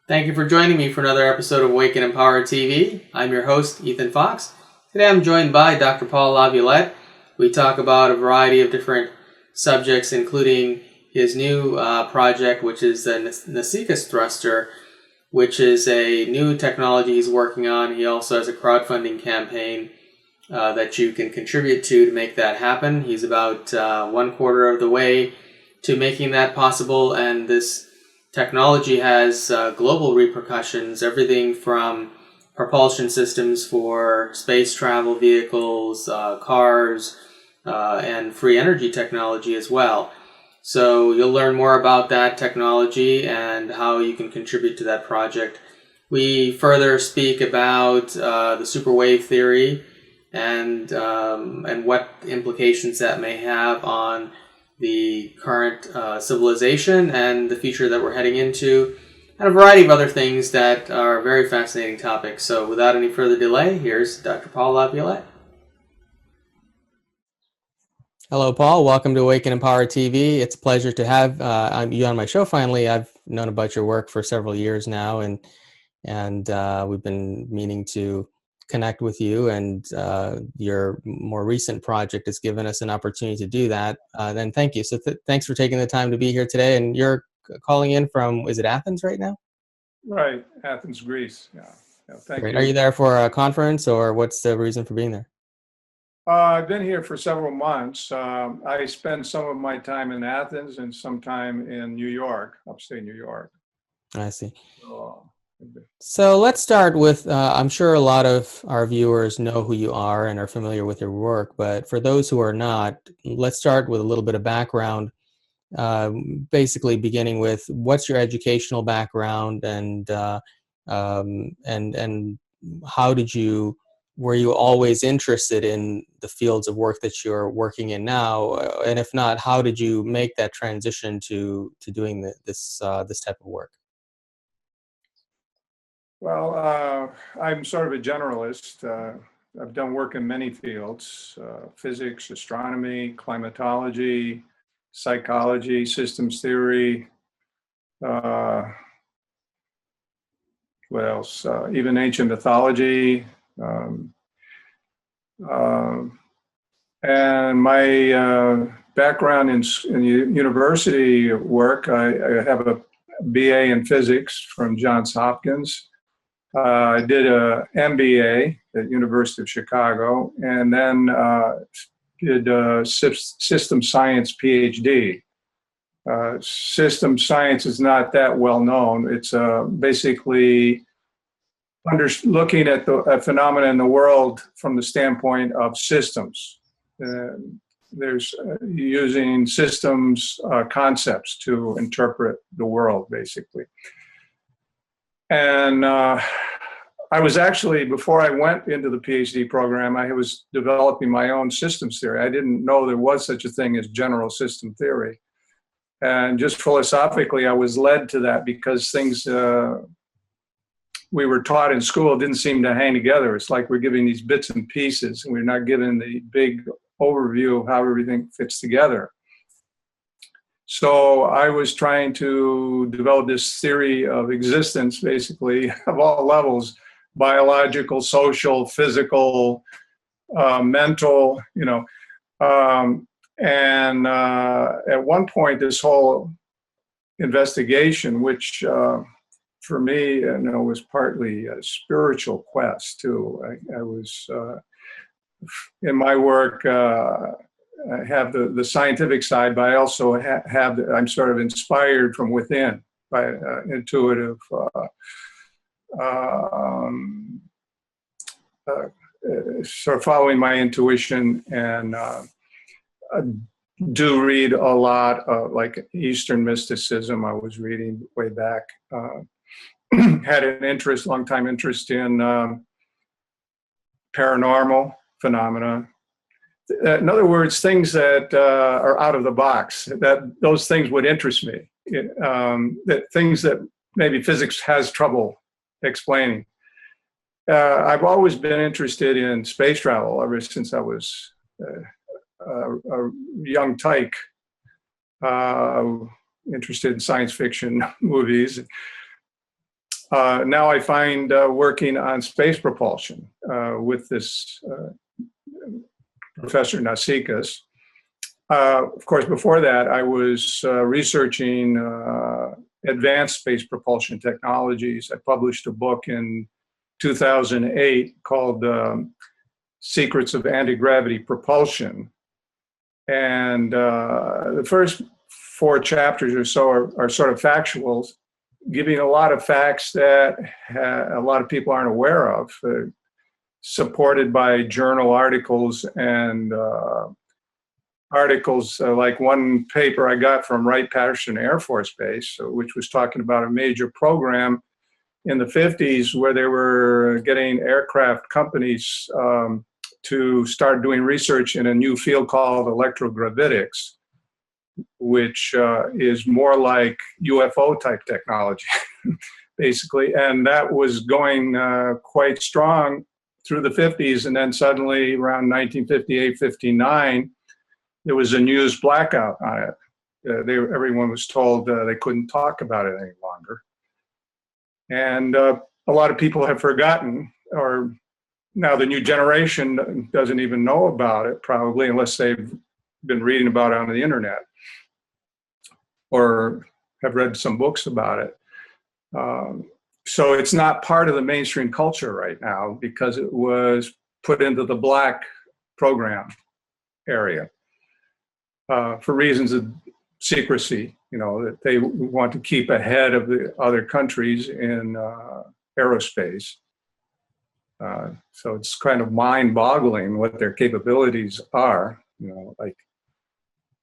Thank you for joining me for another episode of Wake and Empower TV. I'm your host, Ethan Fox. Today I'm joined by Dr. Paul LaViolette. We talk about a variety of different subjects, including his new project, which is the Nassikas Thruster, which is a new technology he's working on. He also has a crowdfunding campaign that you can contribute to make that happen. He's about 1/4 of the way to making that possible, and this technology has global repercussions, everything from propulsion systems for space travel vehicles, cars, and free energy technology as well. So you'll learn more about that technology and how you can contribute to that project. We further speak about the Superwave Theory and what implications that may have on the current civilization and the future that we're heading into, and a variety of other things that are very fascinating topics. So without any further delay, here's Dr. Paul LaViolette. Hello, Paul. Welcome to Awaken and Empower TV. It's a pleasure to have you on my show finally. I've known about your work for several years now, and we've been meaning to connect with you, and your more recent project has given us an opportunity to do that. Then thank you. So thanks for taking the time to be here today. And you're calling in from, is it Athens right now? Right, Athens, Greece. Yeah, thank Great. you. Are you there for a conference, or what's the reason for being there? I've been here for several months. I spend some of my time in Athens and some time in New York, upstate New York. I see. So let's start with, I'm sure a lot of our viewers know who you are and are familiar with your work, but for those who are not, let's start with a little bit of background, basically beginning with what's your educational background, and how were you always interested in the fields of work that you're working in now? And if not, how did you make that transition to doing this type of work? Well, I'm sort of a generalist. I've done work in many fields: physics, astronomy, climatology, psychology, systems theory. What else? Even ancient mythology. And my background in university work, I have a BA in physics from Johns Hopkins. I did a MBA at University of Chicago, and then did a system science PhD. System science is not that well known. It's basically looking at the phenomena in the world from the standpoint of systems. There's using systems concepts to interpret the world, basically. And I was actually, before I went into the PhD program, I was developing my own systems theory. I didn't know there was such a thing as general system theory. And just philosophically, I was led to that because things we were taught in school didn't seem to hang together. It's like we're giving these bits and pieces, and we're not given the big overview of how everything fits together. So I was trying to develop this theory of existence, basically, of all levels: biological, social, physical, mental, and at one point, this whole investigation, which for me, was partly a spiritual quest too. I was in my work. I have the scientific side, but I also I'm sort of inspired from within by intuitive sort of following my intuition, and do read a lot of like Eastern mysticism. I was reading way back. Had an long-time interest in paranormal phenomena. In other words, things that are out of the box, those things would interest me. That things that maybe physics has trouble explaining. I've always been interested in space travel ever since I was a young tyke, interested in science fiction movies. Now I find working on space propulsion with this Professor Nassikas. Of course, before that, I was researching advanced space propulsion technologies. I published a book in 2008 called Secrets of Anti-Gravity Propulsion. And the first 4 chapters or so are sort of factuals, giving a lot of facts that a lot of people aren't aware of, supported by journal articles and articles like one paper I got from Wright-Patterson Air Force Base, which was talking about a major program in the 50s where they were getting aircraft companies to start doing research in a new field called electrogravitics, which is more like UFO type technology, basically. And that was going quite strong through the 50s. And then suddenly around 1958, 59, there was a news blackout on it. Everyone was told they couldn't talk about it any longer. And a lot of people have forgotten, or now the new generation doesn't even know about it, probably, unless they've been reading about it on the internet or have read some books about it. So it's not part of the mainstream culture right now because it was put into the black program area for reasons of secrecy, that they want to keep ahead of the other countries in aerospace. So it's kind of mind-boggling what their capabilities are. Like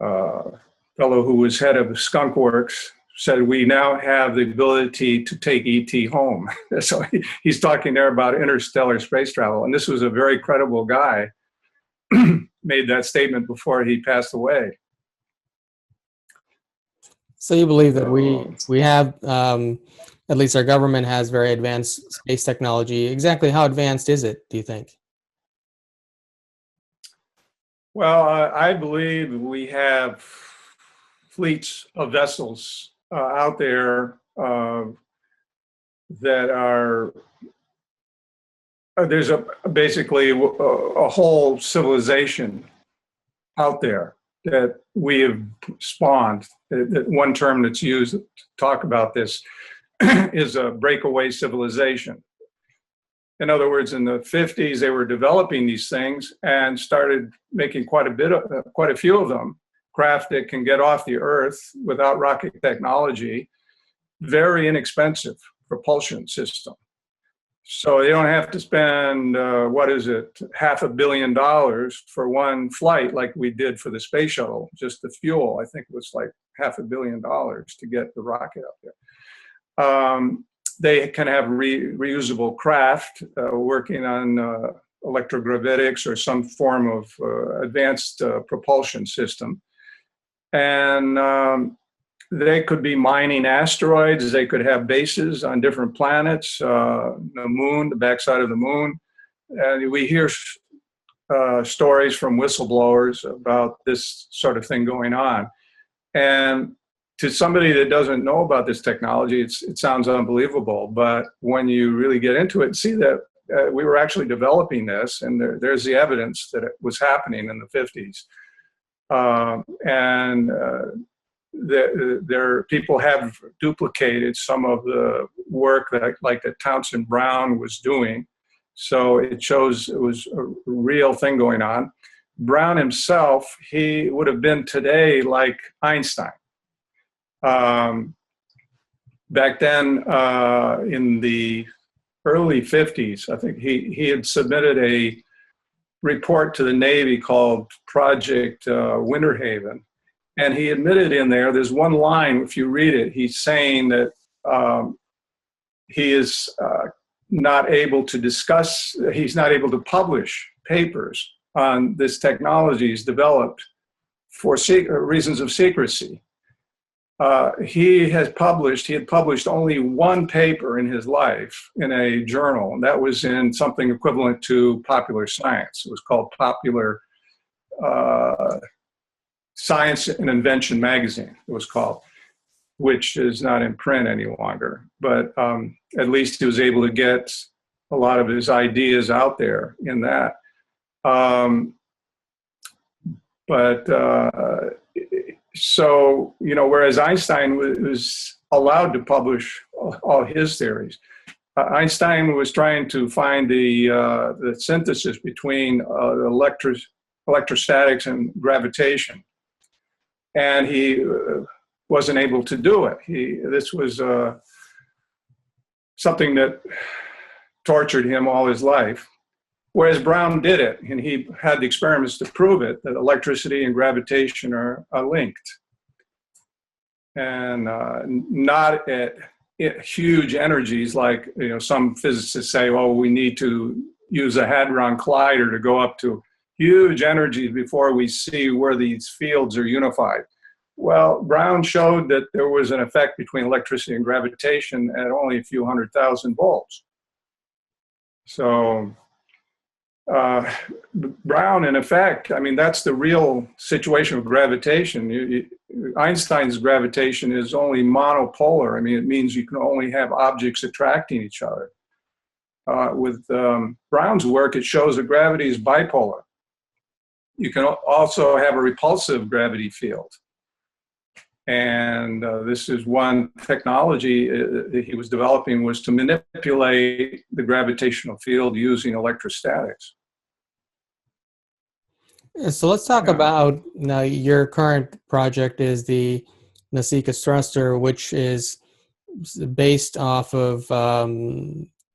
a fellow who was head of Skunk Works said, we now have the ability to take ET home. So he's talking there about interstellar space travel. And this was a very credible guy, made that statement before he passed away. So you believe that we have, at least our government has very advanced space technology. Exactly how advanced is it, do you think? Well, I believe we have fleets of vessels out there that are, there's basically a whole civilization out there that we have spawned. One term that's used to talk about this is a breakaway civilization. In other words, in the 50s, they were developing these things and started making quite a few of them, craft that can get off the Earth without rocket technology, very inexpensive propulsion system. So they don't have to spend, $500 million for one flight like we did for the space shuttle, just the fuel. I think it was like $500 million to get the rocket up there. They can have reusable craft working on electrogravitics or some form of advanced propulsion system. And they could be mining asteroids. They could have bases on different planets, the moon, the backside of the moon. And we hear stories from whistleblowers about this sort of thing going on. And to somebody that doesn't know about this technology, it sounds unbelievable. But when you really get into it and see that we were actually developing this, and there's the evidence that it was happening in the 50s. People have duplicated some of the work that Townsend Brown was doing. So it shows it was a real thing going on. Brown himself, he would have been today like Einstein. Back then, in the early 50s, I think he had submitted a report to the Navy called Project Winter Haven. And he admitted in there's one line, if you read it, he's saying that he is not able to publish papers on this technology is developed for reasons of secrecy. He had published only one paper in his life in a journal, and that was in something equivalent to Popular Science. It was called Popular Science and Invention magazine, it was called. which is not in print any longer. But at least he was able to get a lot of his ideas out there in that. So, you know, whereas Einstein was allowed to publish all his theories, Einstein was trying to find the synthesis between electrostatics and gravitation, and he wasn't able to do it. This was something that tortured him all his life. Whereas Brown did it, and he had the experiments to prove it, that electricity and gravitation are linked. And not at huge energies like, you know, some physicists say, oh, we need to use a hadron collider to go up to huge energies before we see where these fields are unified. Well, Brown showed that there was an effect between electricity and gravitation at only a few 100,000 volts. So Brown, in effect, I mean, that's the real situation of gravitation. Einstein's gravitation is only monopolar. I mean, it means you can only have objects attracting each other. With Brown's work, it shows that gravity is bipolar. You can also have a repulsive gravity field. And this is one technology that he was developing, was to manipulate the gravitational field using electrostatics. So let's talk about, now your current project is the Nasikas Thruster, which is based off of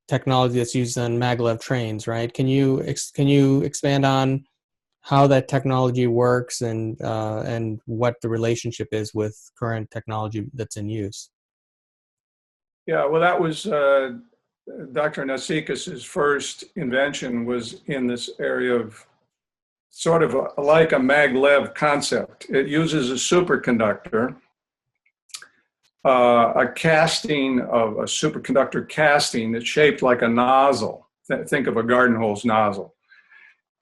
technology that's used on maglev trains, right? Can you expand on how that technology works and what the relationship is with current technology that's in use? Yeah, well, that was Dr. Nassikas' first invention, was in this area of sort of like a maglev concept. It uses a superconductor, a casting of a superconductor casting that's shaped like a nozzle. Think of a garden hose nozzle.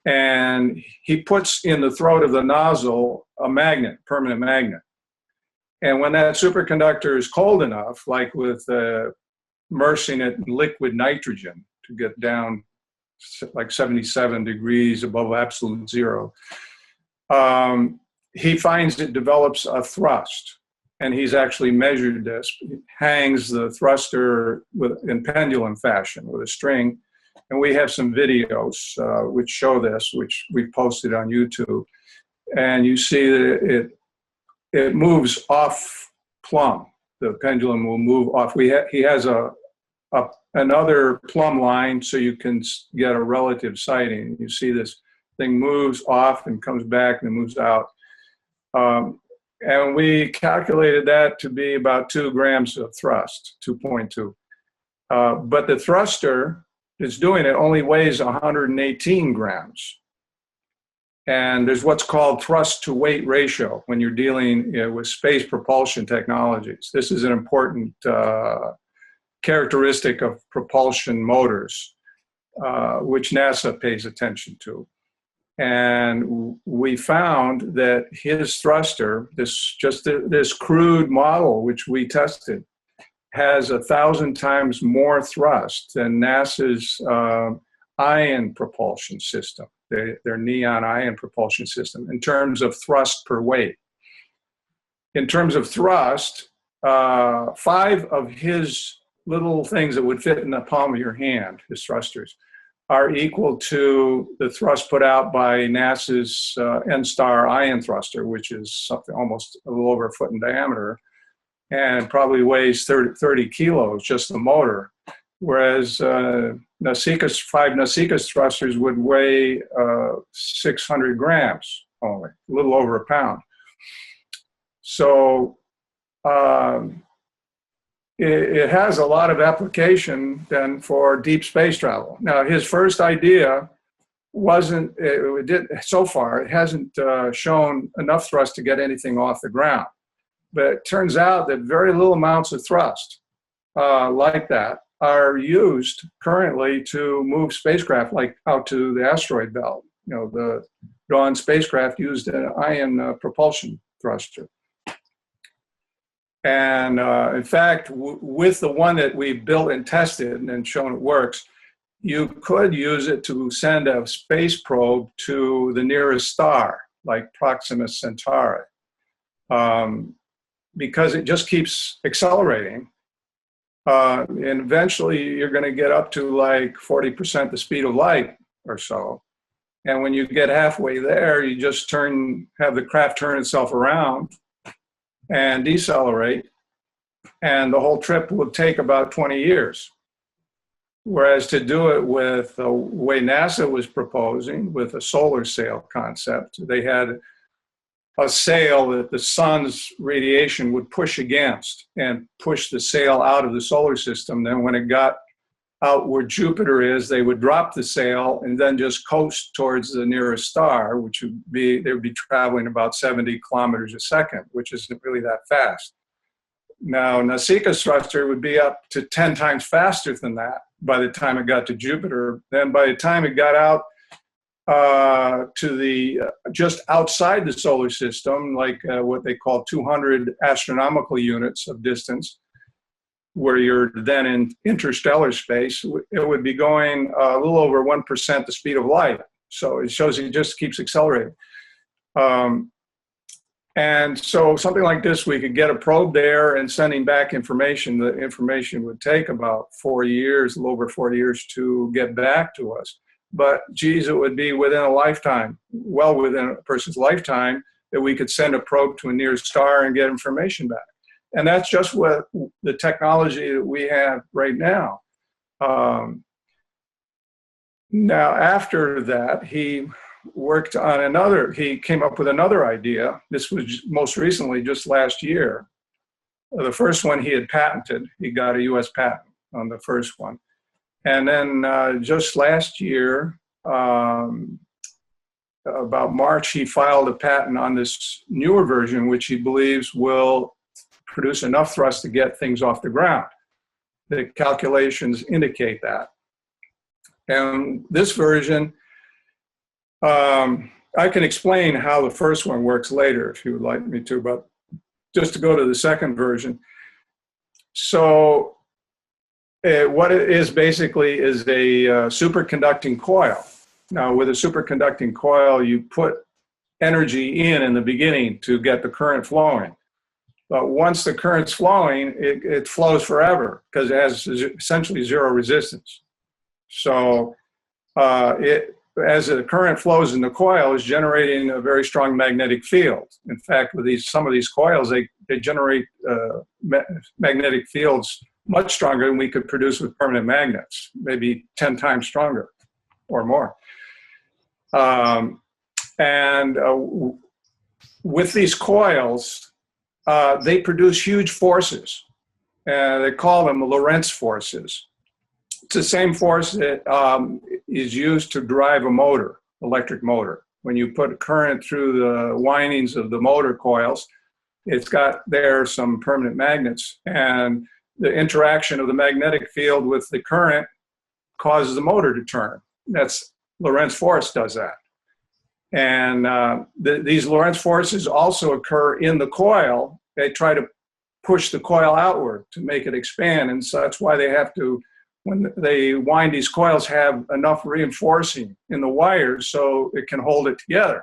And he puts in the throat of the nozzle a magnet, permanent magnet. And when that superconductor is cold enough, like with immersing it in liquid nitrogen to get down like 77 degrees above absolute zero, he finds it develops a thrust. And he's actually measured this. He hangs the thruster in pendulum fashion with a string. And we have some videos which show this, which we posted on YouTube. And you see that it moves off plumb. The pendulum will move off. He has another plumb line, so you can get a relative sighting. You see this thing moves off and comes back and moves out. And we calculated that to be about 2 grams of thrust, 2.2. But the thruster that's doing it only weighs 118 grams. And there's what's called thrust to weight ratio when you're dealing with space propulsion technologies. This is an important characteristic of propulsion motors, which NASA pays attention to. And we found that his thruster, this crude model which we tested, has 1,000 times more thrust than NASA's ion propulsion system, their neon ion propulsion system, in terms of thrust per weight. In terms of thrust, 5 of his little things that would fit in the palm of your hand, his thrusters, are equal to the thrust put out by NASA's N-star ion thruster, which is something almost a little over a foot in diameter, and probably weighs 30 kilos, just the motor. Whereas 5 Nasikas thrusters would weigh 600 grams only, a little over a pound. So it has a lot of application then for deep space travel. Now, his first idea so far, it hasn't shown enough thrust to get anything off the ground. But it turns out that very little amounts of thrust like that are used currently to move spacecraft like out to the asteroid belt. You know, the Dawn spacecraft used an ion propulsion thruster. And in fact, with the one that we built and tested and shown it works, you could use it to send a space probe to the nearest star, like Proxima Centauri, because it just keeps accelerating. And eventually you're going to get up to like 40% the speed of light or so. And when you get halfway there, you just have the craft turn itself around and decelerate. And the whole trip would take about 20 years. Whereas to do it with the way NASA was proposing, with a solar sail concept, they had a sail that the sun's radiation would push against and push the sail out of the solar system. Then when it got out where Jupiter is, they would drop the sail and then just coast towards the nearest star, which would be, they would be traveling about 70 kilometers a second, which isn't really that fast. Now, Nasikas Thruster would be up to 10 times faster than that by the time it got to Jupiter. Then by the time it got out to the just outside the solar system, like what they call 200 astronomical units of distance, where you're then in interstellar space, it would be going a little over 1% the speed of light. So it shows it just keeps accelerating. And so something like this, we could get a probe there and sending back information. The information would take about 4 years, a little over 4 years to get back to us. But geez, it would be within a lifetime, well within a person's lifetime, that we could send a probe to a near star and get information back. And that's just what the technology that we have right now. Now, after that, he worked on he came up with another idea. This was most recently, just last year. The first one he had patented. He got a US patent on the first one. And then just last year, about March, he filed a patent on this newer version, which he believes will produce enough thrust to get things off the ground. The calculations indicate that. And this version, I can explain how the first one works later if you would like me to, but just to go to the second version. So what it is basically is a superconducting coil. Now with a superconducting coil, you put energy in the beginning to get the current flowing. But once the current's flowing, it flows forever because it has essentially zero resistance. So as the current flows in the coil, is generating a very strong magnetic field. In fact, with some of these coils, they generate magnetic fields much stronger than we could produce with permanent magnets, maybe 10 times stronger or more. With these coils, they produce huge forces. They call them Lorentz forces. It's the same force that is used to drive a motor, electric motor. When you put current through the windings of the motor coils, it's got there some permanent magnets, and the interaction of the magnetic field with the current causes the motor to turn. That's Lorentz force does that. And these Lorentz forces also occur in the coil. They try to push the coil outward to make it expand, and so that's why they have to, when they wind these coils, have enough reinforcing in the wires so it can hold it together.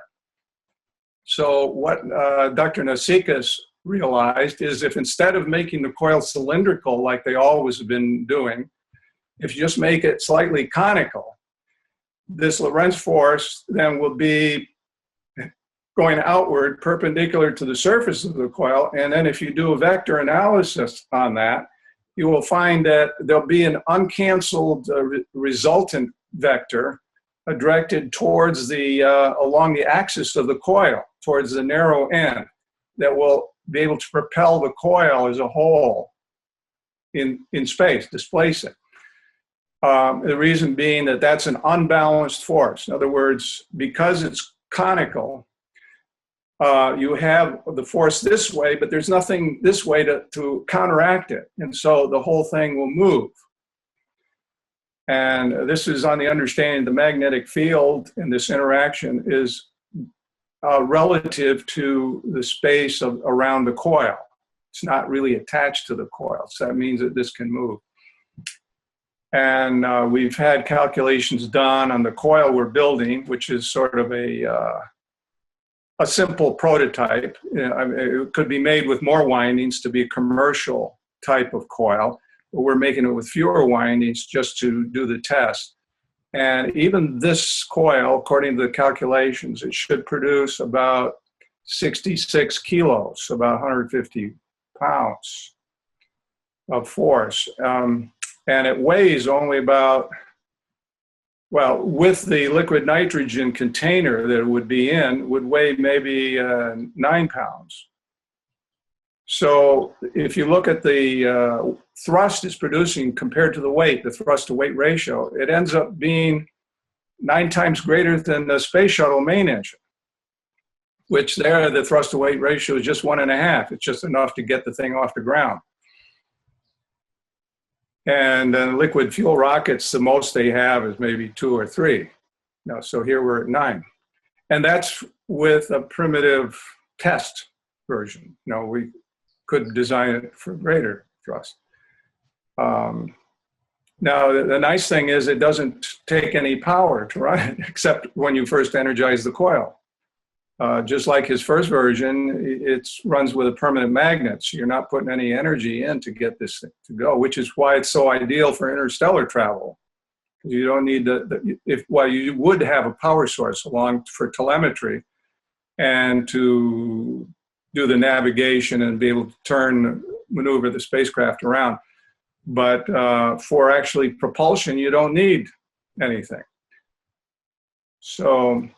So what Dr. Nasikas realized is if instead of making the coil cylindrical like they always have been doing, if you just make it slightly conical, this Lorentz force then will be going outward perpendicular to the surface of the coil. And then if you do a vector analysis on that, you will find that there'll be an uncanceled resultant vector directed towards the, along the axis of the coil, towards the narrow end, that will be able to propel the coil as a whole in space, displace it. The reason being that that's an unbalanced force. In other words, because it's conical, you have the force this way, but there's nothing this way to counteract it. And so the whole thing will move. And this is on the understanding the magnetic field in this interaction is relative to the space around the coil. It's not really attached to the coil. So that means that this can move. And we've had calculations done on the coil we're building, which is sort of a simple prototype. It could be made with more windings to be a commercial type of coil, but we're making it with fewer windings just to do the test. And even this coil, according to the calculations, it should produce about 66 kilos, about 150 pounds of force. And it weighs only about, well, with the liquid nitrogen container that it would be in, would weigh maybe 9 pounds. So if you look at the thrust it's producing compared to the weight, the thrust to weight ratio, it ends up being 9 times greater than the space shuttle main engine, which there the thrust to weight ratio is just 1.5. It's just enough to get the thing off the ground. And liquid fuel rockets, the most they have is maybe 2 or 3. Now, so here we're at 9. And that's with a primitive test version. We could design it for greater thrust. Now, the nice thing is it doesn't take any power to run it, except when you first energize the coil. Just like his first version, it runs with a permanent magnet, so you're not putting any energy in to get this thing to go, which is why it's so ideal for interstellar travel. You don't need you would have a power source along for telemetry and to do the navigation and be able to maneuver the spacecraft around. But for actually propulsion, you don't need anything. So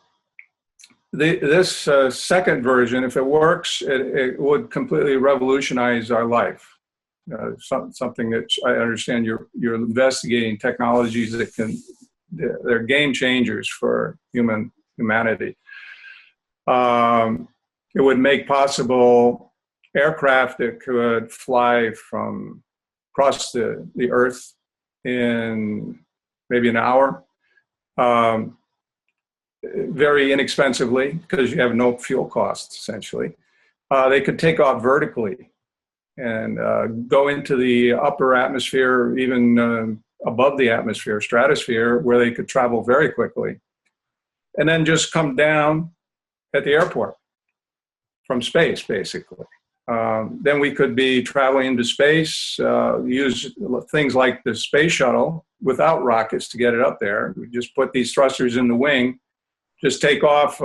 this second version, if it works, it would completely revolutionize our life. Something that I understand you're investigating technologies that they're game changers for humanity. It would make possible aircraft that could fly across the Earth in maybe an hour. Very inexpensively, because you have no fuel costs, essentially. They could take off vertically and go into the upper atmosphere, even above the atmosphere, stratosphere, where they could travel very quickly. And then just come down at the airport from space, basically. Then we could be traveling into space, use things like the space shuttle without rockets to get it up there. We just put these thrusters in the wing, just take off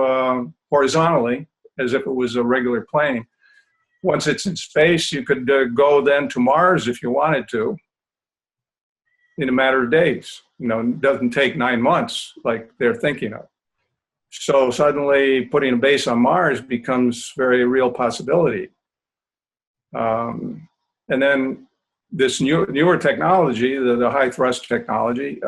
horizontally as if it was a regular plane. Once it's in space, you could go then to Mars if you wanted to in a matter of days. It doesn't take 9 months like they're thinking of. So suddenly putting a base on Mars becomes very real possibility. And then this newer technology, the high thrust technology,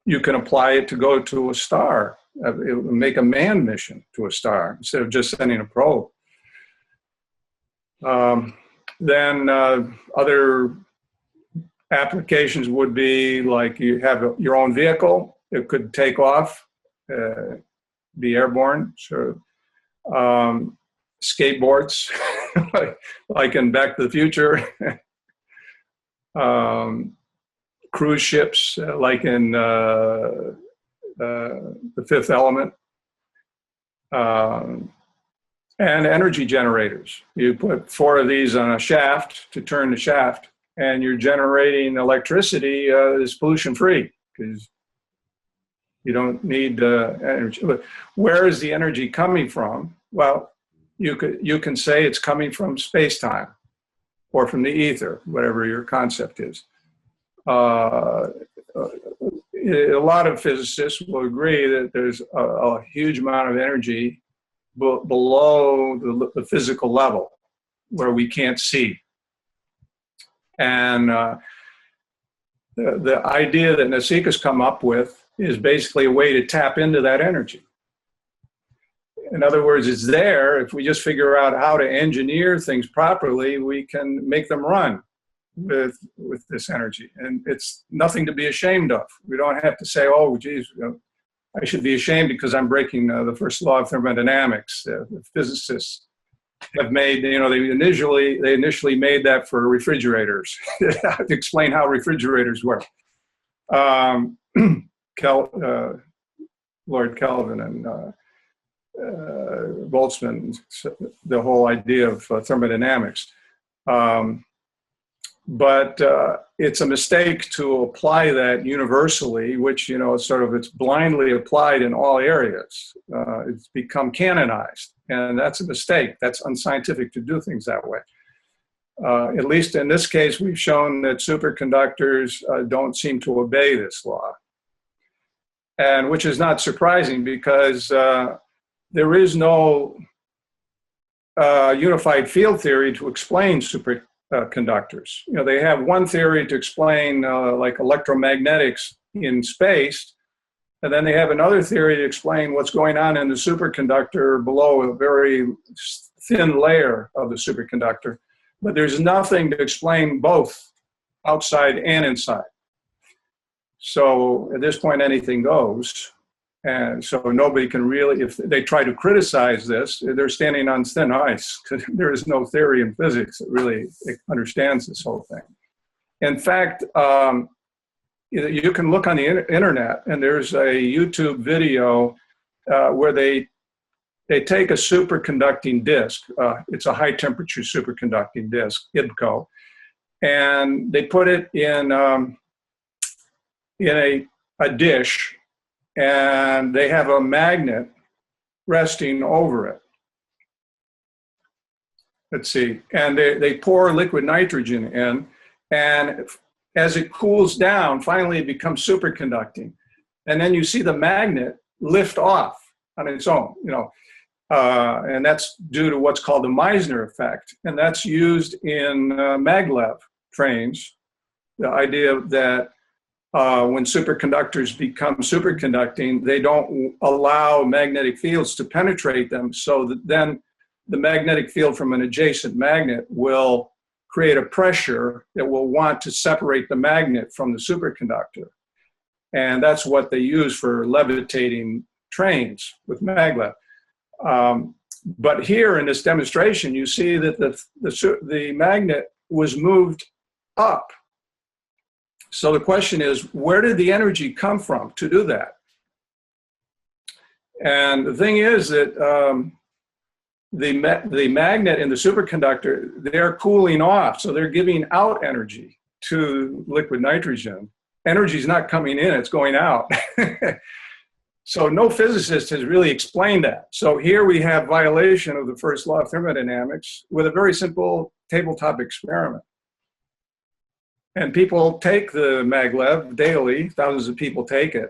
you can apply it to go to a star, make a manned mission to a star instead of just sending a probe. Then other applications would be like you have your own vehicle. It could take off, be airborne. So skateboards, like in Back to the Future. Cruise ships, like in The Fifth Element. And energy generators. You put 4 of these on a shaft to turn the shaft, and you're generating electricity that's pollution-free, because you don't need energy. But where is the energy coming from? Well, you can say it's coming from space-time or from the ether, whatever your concept is. A lot of physicists will agree that there's a huge amount of energy below the physical level where we can't see. And the idea that Nasikas come up with is basically a way to tap into that energy. In other words, it's there. If we just figure out how to engineer things properly, we can make them run with this energy. And it's nothing to be ashamed of. We don't have to say, oh, geez, I should be ashamed because I'm breaking the first law of thermodynamics. The physicists have made, they initially made that for refrigerators to explain how refrigerators work. Lord Kelvin and Boltzmann, the whole idea of thermodynamics. But it's a mistake to apply that universally, which, it's blindly applied in all areas. It's become canonized, and that's a mistake. That's unscientific to do things that way. At least in this case, we've shown that superconductors don't seem to obey this law. And which is not surprising because there is no unified field theory to explain superconductors. They have one theory to explain like electromagnetics in space, and then they have another theory to explain what's going on in the superconductor below a very thin layer of the superconductor. But there's nothing to explain both outside and inside. So at this point, anything goes. And so nobody can really, if they try to criticize this, they're standing on thin ice because there is no theory in physics that really understands this whole thing. In fact, you can look on the internet, and there's a YouTube video where they take a superconducting disk. It's a high temperature superconducting disk, IBCO, and they put it in a dish, and they have a magnet resting over it. Let's see, and they pour liquid nitrogen in, and as it cools down, finally it becomes superconducting. And then you see the magnet lift off on its own, and that's due to what's called the Meissner effect. And that's used in maglev trains, the idea that when superconductors become superconducting, they don't allow magnetic fields to penetrate them, so that then the magnetic field from an adjacent magnet will create a pressure that will want to separate the magnet from the superconductor. And that's what they use for levitating trains with maglev. But here in this demonstration, you see that the magnet was moved up. So the question is, where did the energy come from to do that? And the thing is that the magnet in the superconductor, they're cooling off, so they're giving out energy to liquid nitrogen. Energy is not coming in, it's going out. So no physicist has really explained that. So here we have violation of the first law of thermodynamics with a very simple tabletop experiment. And people take the maglev daily, thousands of people take it,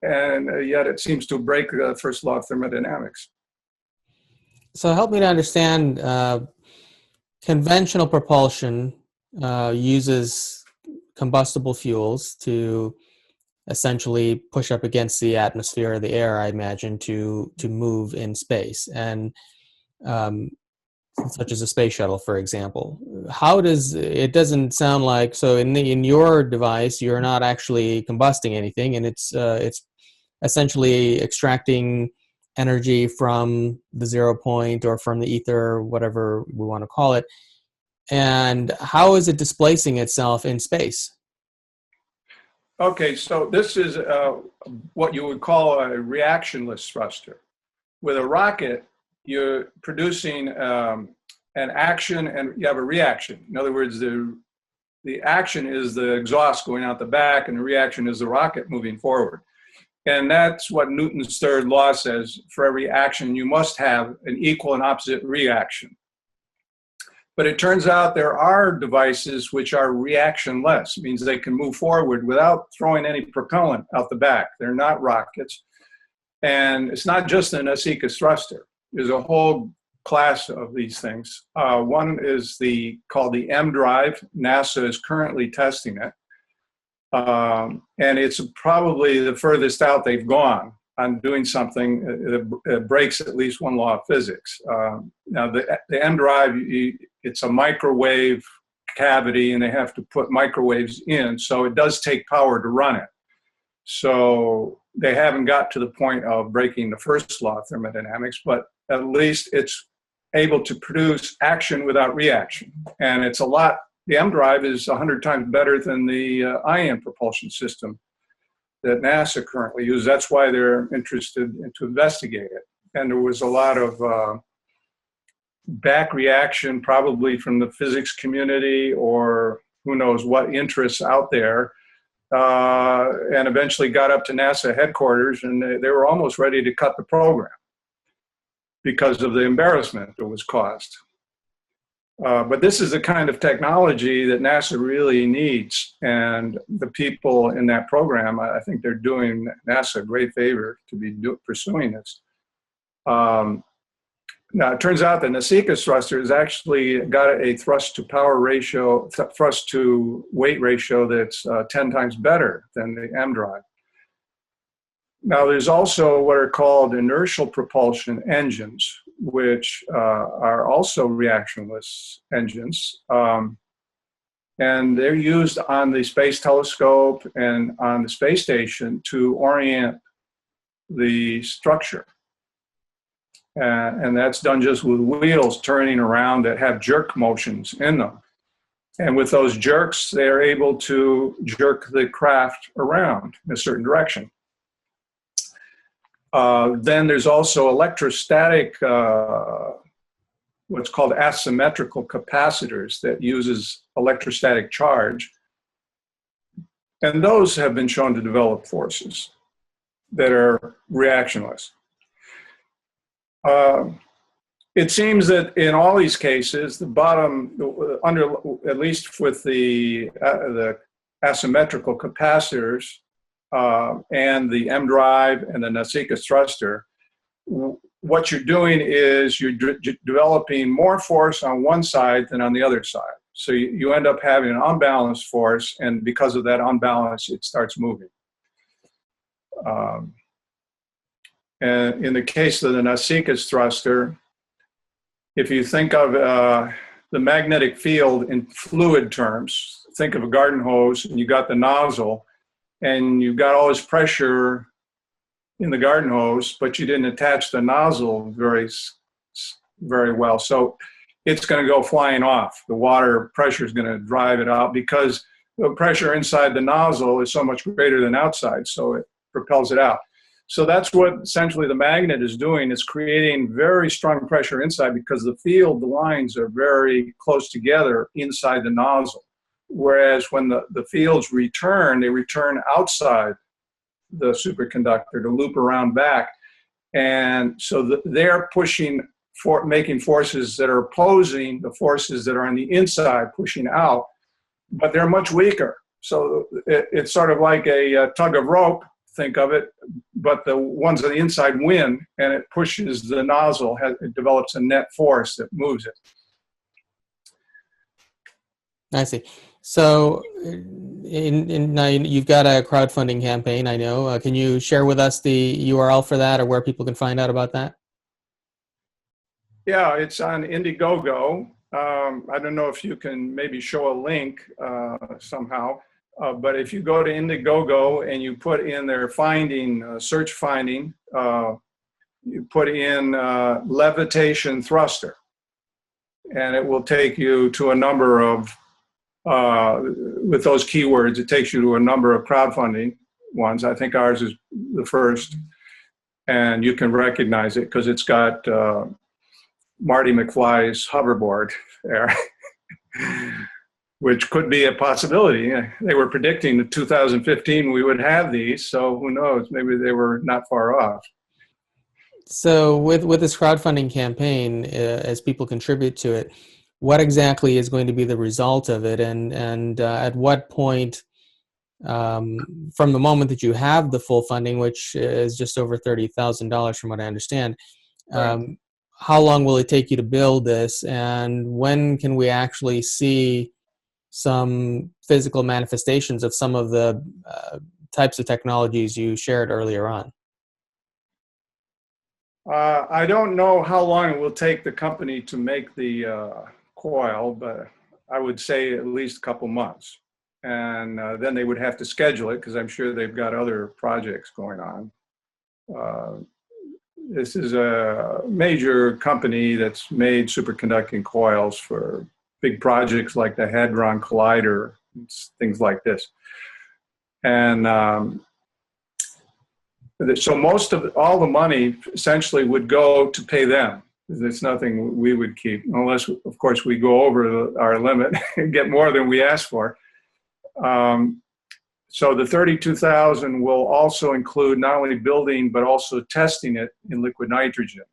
and yet it seems to break the first law of thermodynamics. So help me to understand, conventional propulsion uses combustible fuels to essentially push up against the atmosphere or the air, I imagine, to move in space, and such as a space shuttle, for example. How does it doesn't sound like, so in your device you're not actually combusting anything, and it's essentially extracting energy from the 0 point or from the ether, or whatever we want to call it. And how is it displacing itself in space? Okay, so this is what you would call a reactionless thruster. With a rocket, you're producing an action and you have a reaction. In other words, the action is the exhaust going out the back, and the reaction is the rocket moving forward. And that's what Newton's third law says. For every action, you must have an equal and opposite reaction. But it turns out there are devices which are reactionless. It means they can move forward without throwing any propellant out the back. They're not rockets. And it's not just the Nasikas Thruster. There's a whole class of these things. One is called the M drive. NASA is currently testing it. And it's probably the furthest out they've gone on doing something that breaks at least one law of physics. Now, the M drive, it's a microwave cavity, and they have to put microwaves in, so it does take power to run it. So they haven't got to the point of breaking the first law of thermodynamics, but at least it's able to produce action without reaction. And it's a lot, the M drive is 100 times better than the ion propulsion system that NASA currently uses. That's why they're interested in to investigate it. And there was a lot of back reaction, probably from the physics community or who knows what interests out there, and eventually got up to NASA headquarters, and they were almost ready to cut the program because of the embarrassment that was caused. But this is the kind of technology that NASA really needs, and the people in that program, I think they're doing NASA a great favor to be pursuing this. Now, it turns out that Nasikas Thruster has actually got a thrust to power ratio, thrust to weight ratio that's 10 times better than the M drive. Now, there's also what are called inertial propulsion engines, which are also reactionless engines. And they're used on the Space Telescope and on the space station to orient the structure. And that's done just with wheels turning around that have jerk motions in them. And with those jerks, they're able to jerk the craft around in a certain direction. Then there's also electrostatic, what's called asymmetrical capacitors that uses electrostatic charge. And those have been shown to develop forces that are reactionless. It seems that in all these cases, the bottom, at least with the asymmetrical capacitors and the M drive and the Nasikas Thruster, what you're doing is you're developing more force on one side than on the other side. So you end up having an unbalanced force, and because of that unbalance, it starts moving. And in the case of the Nasikas Thruster, if you think of the magnetic field in fluid terms, think of a garden hose, and you got the nozzle, and you've got all this pressure in the garden hose, but you didn't attach the nozzle very well. So it's going to go flying off. The water pressure is going to drive it out because the pressure inside the nozzle is so much greater than outside, so it propels it out. So that's what essentially the magnet is doing. It's creating very strong pressure inside because the field lines are very close together inside the nozzle. Whereas when the fields return, they return outside the superconductor to loop around back. And so they're pushing, making forces that are opposing the forces that are on the inside pushing out, but they're much weaker. So it's sort of like a tug of rope, think of it, but the ones on the inside win, and it pushes the nozzle, it develops a net force that moves it. I see. So now you've got a crowdfunding campaign, I know. Can you share with us the URL for that or where people can find out about that? Yeah, it's on Indiegogo. I don't know if you can maybe show a link somehow. But if you go to Indiegogo and you put in their search finding, you put in Levitation Thruster, and it will take you to a number of, with those keywords, it takes you to a number of crowdfunding ones. I think ours is the first, and you can recognize it because it's got Marty McFly's hoverboard there. Which could be a possibility. They were predicting that 2015 we would have these, so who knows? Maybe they were not far off. So with this crowdfunding campaign, as people contribute to it, what exactly is going to be the result of it, and at what point, from the moment that you have the full funding, which is just over $30,000 from what I understand, Right. How long will it take you to build this, and when can we actually see some physical manifestations of some of the types of technologies you shared earlier on? I don't know how long it will take the company to make the coil, but I would say at least a couple months. And then they would have to schedule it because I'm sure they've got other projects going on. this is a major company that's made superconducting coils for big projects like the Hadron Collider, things like this. And so most of all the money essentially would go to pay them. There's nothing we would keep, unless, of course, we go over our limit and get more than we asked for. So the 32,000 will also include not only building, but also testing it in liquid nitrogen.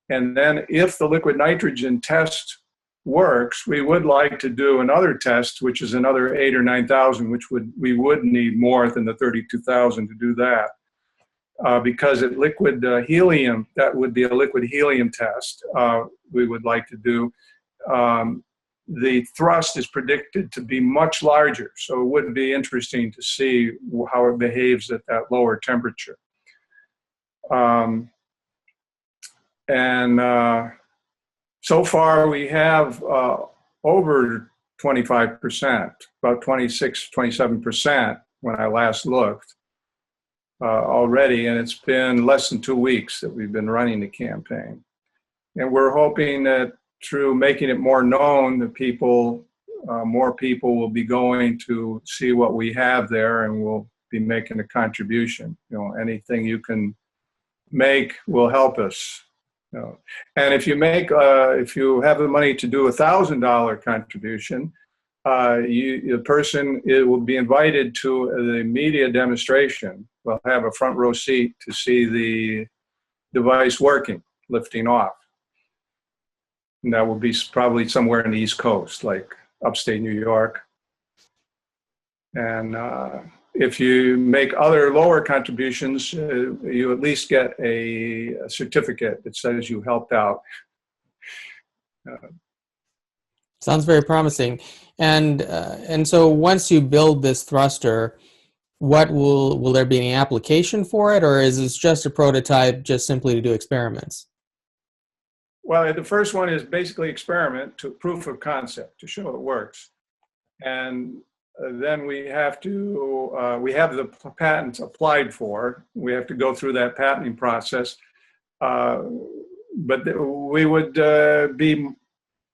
And then if the liquid nitrogen test works, we would like to do another test, which is another 8,000 or 9,000, which we would need more than the 32,000 to do that. Because at liquid helium, that would be a liquid helium test we would like to do. The thrust is predicted to be much larger, so it would be interesting to see how it behaves at that lower temperature. So far we have over 25%, about 26, 27% when I last looked already, and it's been less than 2 weeks that we've been running the campaign. And we're hoping that through making it more known, that more people will be going to see what we have there and will be making a contribution. You know, anything you can make will help us. You know. And if you if you have the money to do $1,000 contribution, the person will be invited to the media demonstration. We'll have a front row seat to see the device working, lifting off. And that will be probably somewhere in the East Coast, like upstate New York. And if you make other lower contributions, you at least get a certificate that says you helped out. Sounds very promising. And so once you build this thruster, will there be any application for it, or is this just a prototype just simply to do experiments? Well, the first one is basically experiment to proof of concept to show it works. And then we have the patents applied for. We have to go through that patenting process. But we would be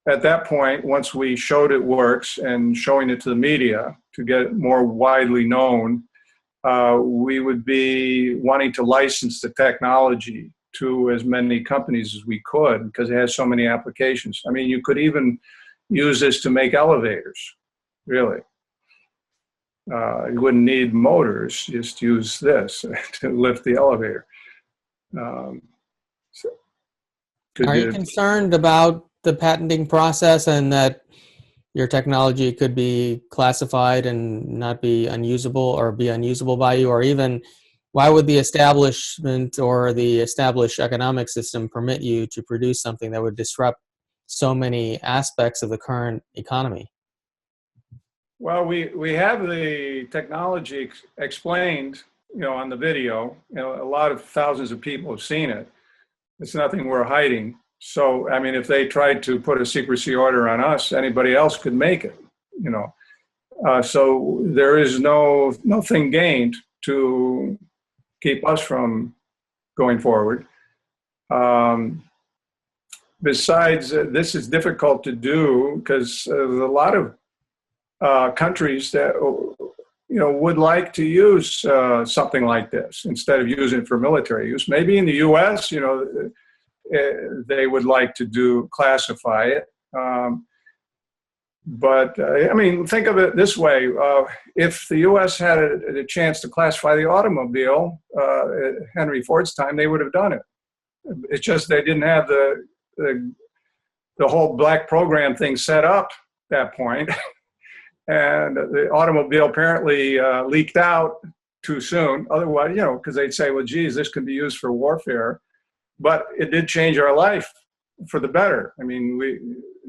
at that point, once we showed it works and showing it to the media to get it more widely known, we would be wanting to license the technology to as many companies as we could, because it has so many applications. I mean, you could even use this to make elevators, really. You wouldn't need motors, just use this to lift the elevator. Are you concerned about the patenting process and that your technology could be classified and not be unusable or be unusable by you? Or even, why would the establishment or the established economic system permit you to produce something that would disrupt so many aspects of the current economy? Well, we have the technology explained, on the video. A lot of thousands of people have seen it. It's nothing we're hiding. So, I mean, if they tried to put a secrecy order on us, anybody else could make it, So there is nothing gained to keep us from going forward. Besides, this is difficult to do because there's a lot of countries that would like to use something like this instead of using it for military use. Maybe in the U.S., they would like to classify it. But I mean, think of it this way. If the U.S. had a chance to classify the automobile at Henry Ford's time, they would have done it. It's just they didn't have the whole black program thing set up at that point. And the automobile apparently leaked out too soon. Otherwise, because they'd say, well, geez, this could be used for warfare. But it did change our life for the better. I mean,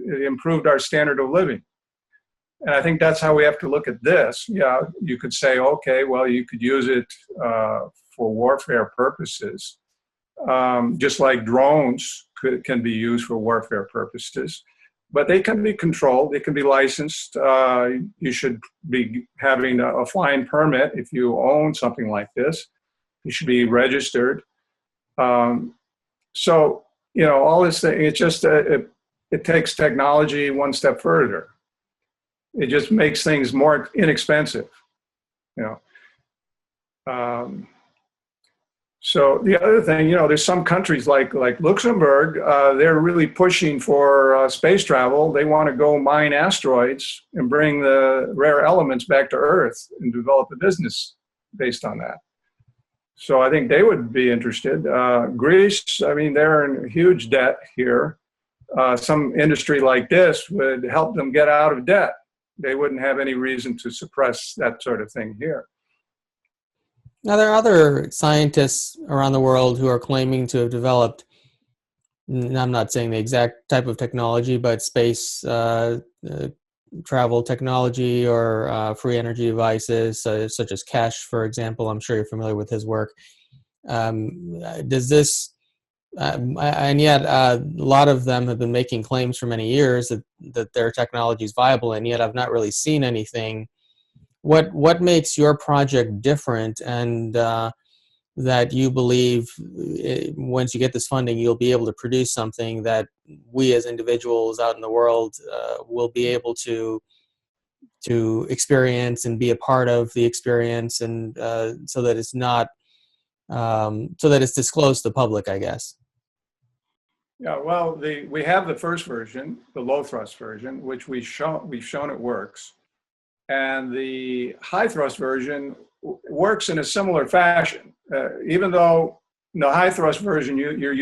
it improved our standard of living. And I think that's how we have to look at this. Yeah, you could say, okay, well, you could use it for warfare purposes, just like drones can be used for warfare purposes. But they can be controlled. They can be licensed. You should be having a flying permit if you own something like this. You should be registered. So, all this thing, it's just, it takes technology one step further. It just makes things more inexpensive, you know. So the other thing, there's some countries like Luxembourg, they're really pushing for space travel. They want to go mine asteroids and bring the rare elements back to Earth and develop a business based on that. So I think they would be interested. Greece, I mean, they're in huge debt here. Some industry like this would help them get out of debt. They wouldn't have any reason to suppress that sort of thing here. Now, there are other scientists around the world who are claiming to have developed, and I'm not saying the exact type of technology, but space travel technology or free energy devices, such as Kesh, for example. I'm sure you're familiar with his work. Does this, and yet a lot of them have been making claims for many years that their technology is viable, and yet I've not really seen anything. What makes your project different, and that you believe once you get this funding, you'll be able to produce something that we as individuals out in the world will be able to experience and be a part of the experience, and so that it's not so that it's disclosed to the public, I guess. Yeah, well, we have the first version, the low thrust version, which we've shown it works. And the high thrust version works in a similar fashion. Even though in the high thrust version, you're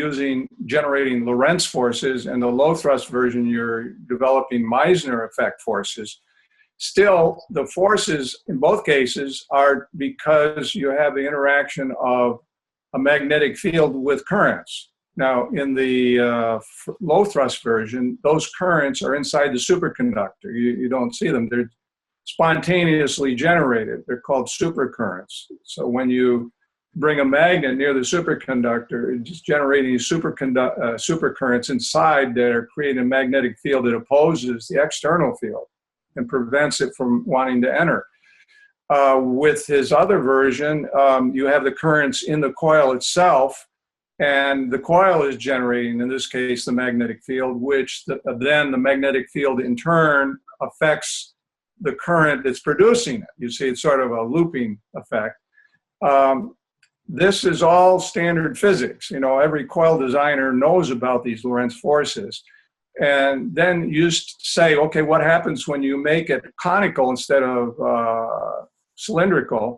generating Lorentz forces, and the low thrust version, you're developing Meissner effect forces. Still, the forces in both cases are because you have the interaction of a magnetic field with currents. Now, in the low thrust version, those currents are inside the superconductor. You don't see them. They're spontaneously generated. They're called supercurrents. So when you bring a magnet near the superconductor, it's just generating supercurrents inside that are creating a magnetic field that opposes the external field and prevents it from wanting to enter. With his other version, you have the currents in the coil itself, and the coil is generating, in this case, the magnetic field, which then the magnetic field in turn affects the current that's producing it. You see, it's sort of a looping effect. This is all standard physics. Every coil designer knows about these Lorentz forces. And then you say, okay, what happens when you make it conical instead of cylindrical?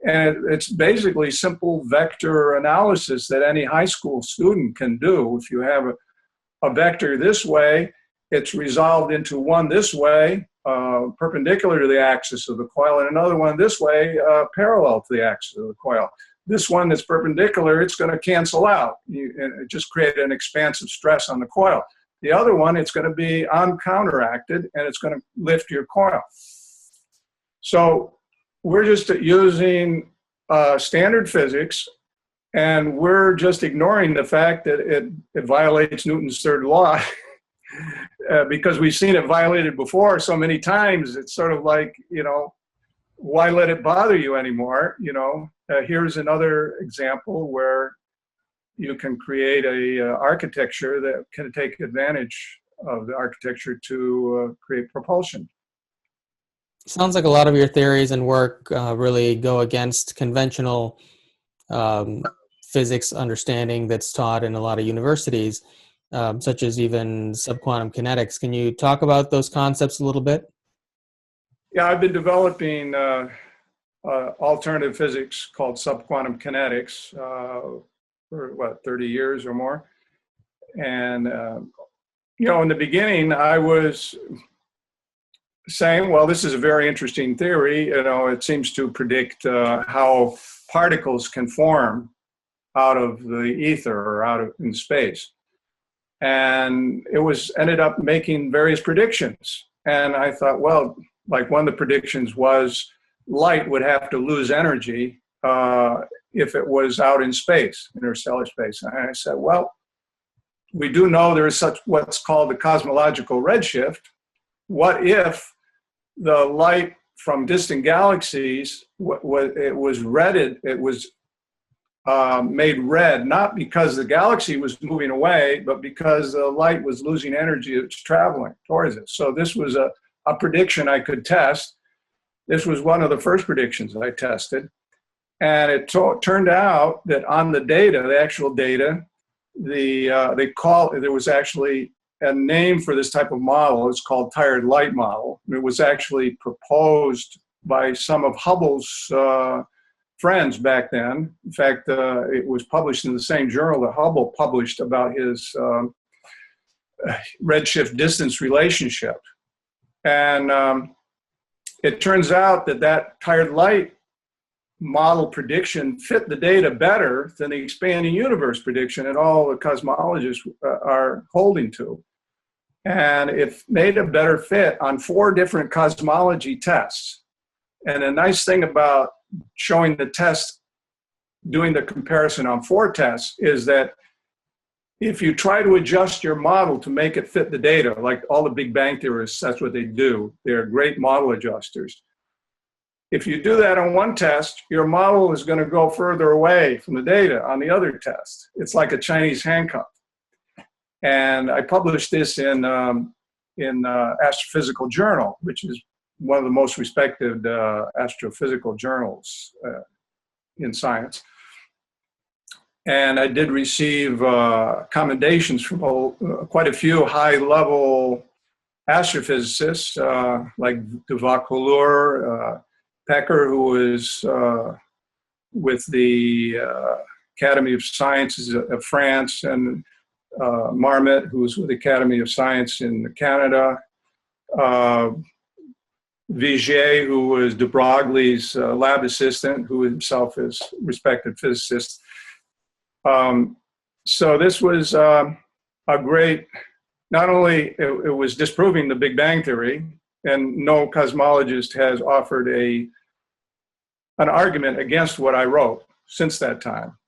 And it's basically simple vector analysis that any high school student can do. If you have a vector this way, it's resolved into one this way, perpendicular to the axis of the coil, and another one this way, parallel to the axis of the coil. This one that's perpendicular, it's going to cancel out. And just create an expansive stress on the coil. The other one, it's going to be uncounteracted, and it's going to lift your coil. So we're just using standard physics, and we're just ignoring the fact that it violates Newton's third law. Because we've seen it violated before so many times. It's sort of like, why let it bother you anymore? Here's another example where you can create a architecture that can take advantage of the architecture to create propulsion. Sounds like a lot of your theories and work really go against conventional physics understanding that's taught in a lot of universities. Such as even subquantum kinetics. Can you talk about those concepts a little bit? Yeah, I've been developing alternative physics called subquantum kinetics for 30 years or more. And, in the beginning, I was saying, well, this is a very interesting theory. It seems to predict how particles can form out of the ether or in space. And it ended up making various predictions. And I thought, well, like one of the predictions was light would have to lose energy if it was out in space, interstellar space. And I said, well, we do know there is what's called the cosmological redshift. What if the light from distant galaxies, it was made red, not because the galaxy was moving away, but because the light was losing energy. It's traveling towards it. So this was a prediction I could test. This was one of the first predictions I tested. And it turned out that on the data, the actual data, there was actually a name for this type of model. It's called tired light model. It was actually proposed by some of Hubble's friends back then. In fact, it was published in the same journal that Hubble published about his redshift distance relationship. And it turns out that tired light model prediction fit the data better than the expanding universe prediction that all the cosmologists are holding to. And it made a better fit on 4 different cosmology tests. And a nice thing about showing the test, doing the comparison on 4 tests, is that if you try to adjust your model to make it fit the data, like all the Big Bang theorists, that's what they do. They're great model adjusters. If you do that on one test, your model is going to go further away from the data on the other test. It's like a Chinese handcuff. And I published this in Astrophysical Journal, which is one of the most respected astrophysical journals in science. And I did receive commendations from quite a few high-level astrophysicists, like de Vaucouleurs, Pecker, who was with the Academy of Sciences of France, and Marmot, who was with the Academy of Science in Canada, Vigier, who was de Broglie's lab assistant, who himself is a respected physicist. So this was a great, not only it was disproving the Big Bang Theory, and no cosmologist has offered an argument against what I wrote since that time,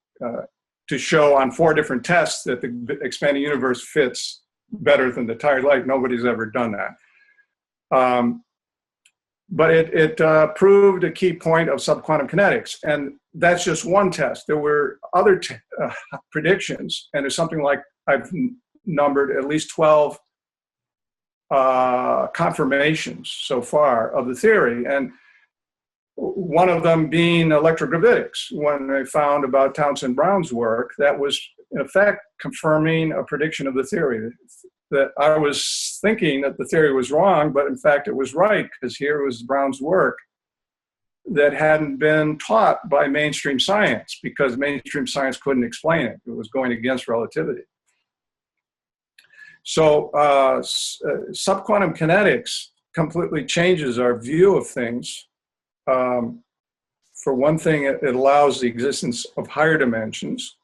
to show on 4 different tests that the expanding universe fits better than the tired light. Nobody's ever done that. But it proved a key point of subquantum kinetics. And that's just one test. There were other predictions, and there's something like, I've numbered at least 12 confirmations so far of the theory. And one of them being electrogravitics. When I found about Townsend Brown's work, that was in effect confirming a prediction of the theory, that I was thinking that the theory was wrong, but in fact it was right, because here was Brown's work that hadn't been taught by mainstream science, because mainstream science couldn't explain it. It was going against relativity. So subquantum kinetics completely changes our view of things. For one thing, it allows the existence of higher dimensions,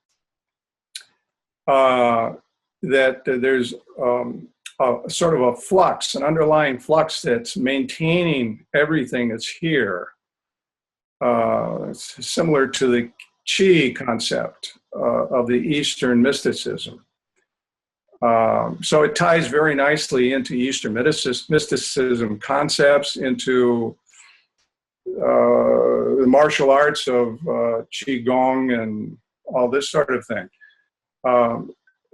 that there's a sort of a flux, an underlying flux that's maintaining everything that's here. It's similar to the Qi concept of the Eastern mysticism. So it ties very nicely into Eastern mysticism concepts, into the martial arts of Qigong and all this sort of thing.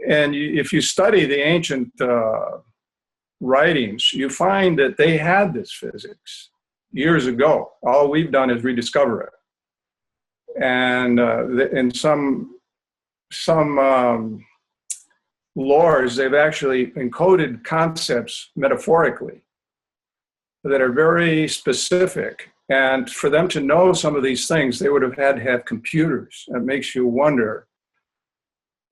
And if you study the ancient writings, you find that they had this physics years ago. All we've done is rediscover it. And in some lores, they've actually encoded concepts metaphorically that are very specific. And for them to know some of these things, they would have had to have computers. It makes you wonder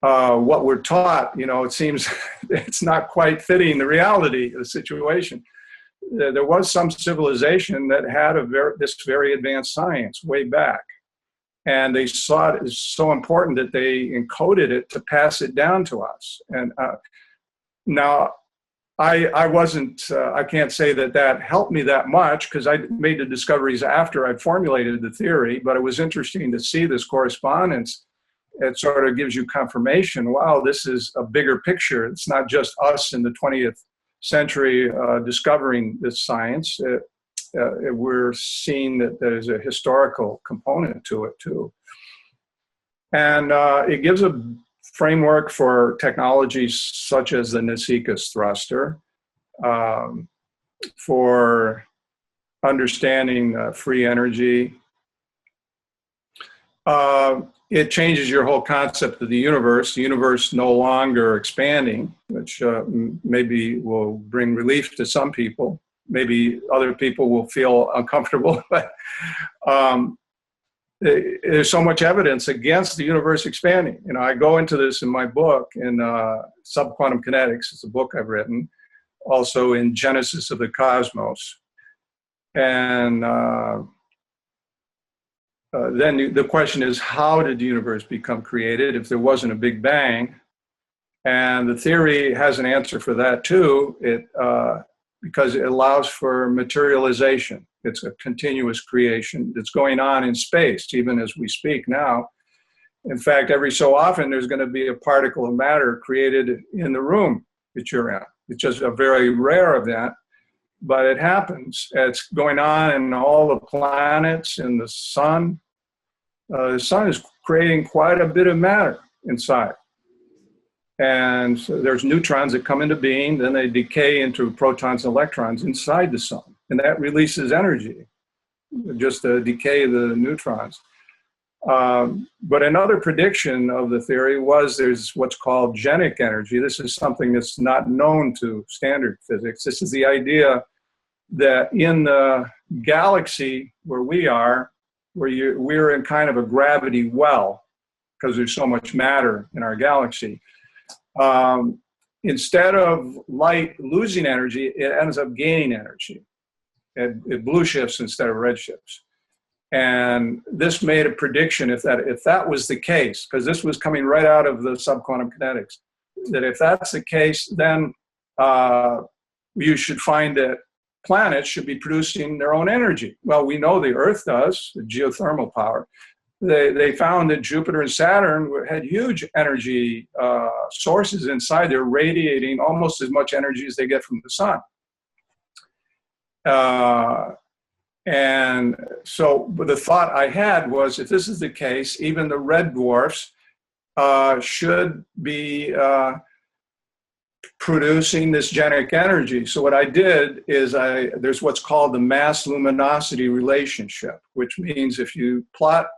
what we're taught. You know, it seems it's not quite fitting the reality of the situation. There was some civilization that had this very advanced science way back. And they saw it as so important that they encoded it to pass it down to us. And now, I wasn't, I can't say that helped me that much, because I made the discoveries after I'd formulated the theory, but it was interesting to see this correspondence. It sort of gives you confirmation, wow, this is a bigger picture. It's not just us in the 20th century discovering this science. We're seeing that there's a historical component to it too. And it gives a framework for technologies such as the Nassikas Thruster, for understanding free energy. It changes your whole concept of the universe no longer expanding, which maybe will bring relief to some people. Maybe other people will feel uncomfortable, but there's so much evidence against the universe expanding. You know, I go into this in my book, in Subquantum Kinetics. It's a book I've written, also in Genesis of the Cosmos. And then the question is, how did the universe become created if there wasn't a Big Bang? And the theory has an answer for that too, because it allows for materialization. It's a continuous creation that's going on in space, even as we speak now. In fact, every so often, there's going to be a particle of matter created in the room that you're in. It's just a very rare event, but it happens. It's going on in all the planets and the sun. The sun is creating quite a bit of matter inside. And so there's neutrons that come into being, then they decay into protons and electrons inside the sun. And that releases energy, just the decay of the neutrons. But another prediction of the theory was there's what's called genic energy. This is something that's not known to standard physics. This is the idea that in the galaxy where we are, we're in kind of a gravity well, because there's so much matter in our galaxy. Instead of light losing energy, it ends up gaining energy. It blue shifts instead of red shifts. And this made a prediction, if that was the case, because this was coming right out of the subquantum kinetics, that if that's the case, then you should find that planets should be producing their own energy. Well, we know the Earth does, the geothermal power. They found that Jupiter and Saturn had huge energy sources inside. They're radiating almost as much energy as they get from the sun. And so the thought I had was, if this is the case, even the red dwarfs should be producing this genic energy. So what I did is there's what's called the mass luminosity relationship, which means if you plot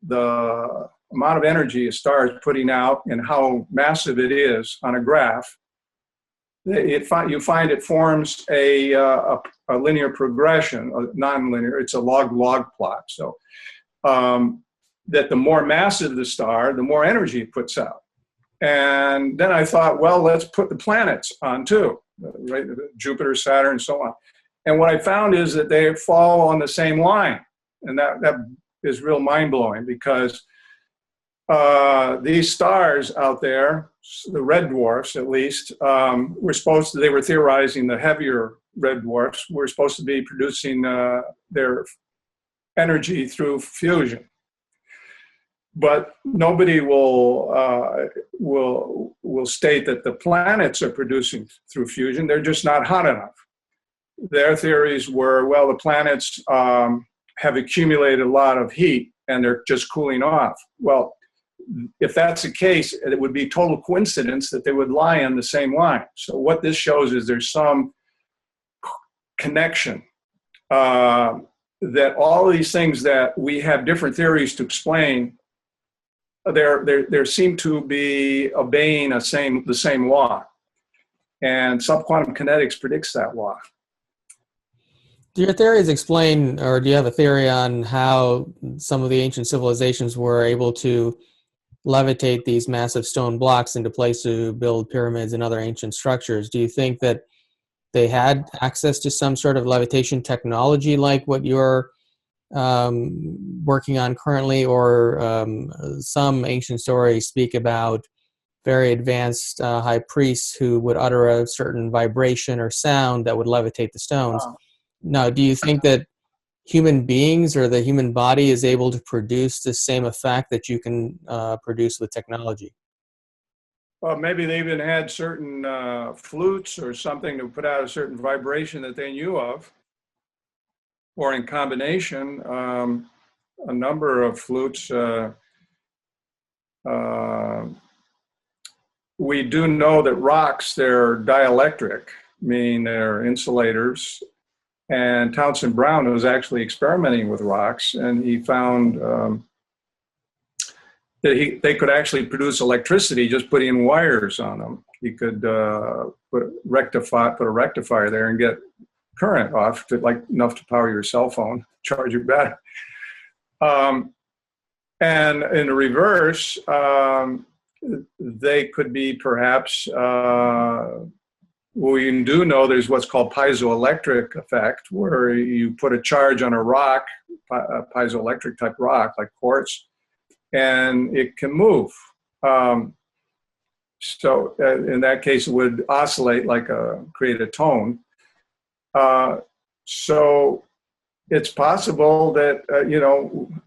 the amount of energy a star is putting out and how massive it is on a graph, you find it forms a linear progression, a non-linear. It's a log-log plot. So that the more massive the star, the more energy it puts out. And then I thought, well, let's put the planets on too, right? Jupiter, Saturn, and so on. And what I found is that they fall on the same line. And that is real mind-blowing, because these stars out there, the red dwarfs at least, they were theorizing the heavier red dwarfs were supposed to be producing their energy through fusion. But nobody will state that the planets are producing through fusion. They're just not hot enough. Their theories were, well, the planets have accumulated a lot of heat and they're just cooling off. Well, if that's the case, it would be total coincidence that they would lie on the same line. So what this shows is there's some connection, that all of these things that we have different theories to explain, there seem to be obeying the same law. And subquantum kinetics predicts that law. Do your theories explain, or do you have a theory on how some of the ancient civilizations were able to levitate these massive stone blocks into place to build pyramids and other ancient structures? Do you think that they had access to some sort of levitation technology like what you're working on currently, or some ancient stories speak about very advanced high priests who would utter a certain vibration or sound that would levitate the stones? Now, do you think that human beings or the human body is able to produce the same effect that you can produce with technology? Well, maybe they even had certain flutes or something to put out a certain vibration that they knew of. Or in combination, a number of flutes. We do know that rocks, they're dielectric, meaning they're insulators. And Townsend Brown was actually experimenting with rocks, and he found that they could actually produce electricity just putting wires on them. He could put a rectifier there and get current off, like enough to power your cell phone, charge your battery. And in the reverse, they could be perhaps, we do know there's what's called piezoelectric effect, where you put a charge on a rock, a piezoelectric type rock like quartz, and it can move. So in that case, it would oscillate create a tone. So it's possible that,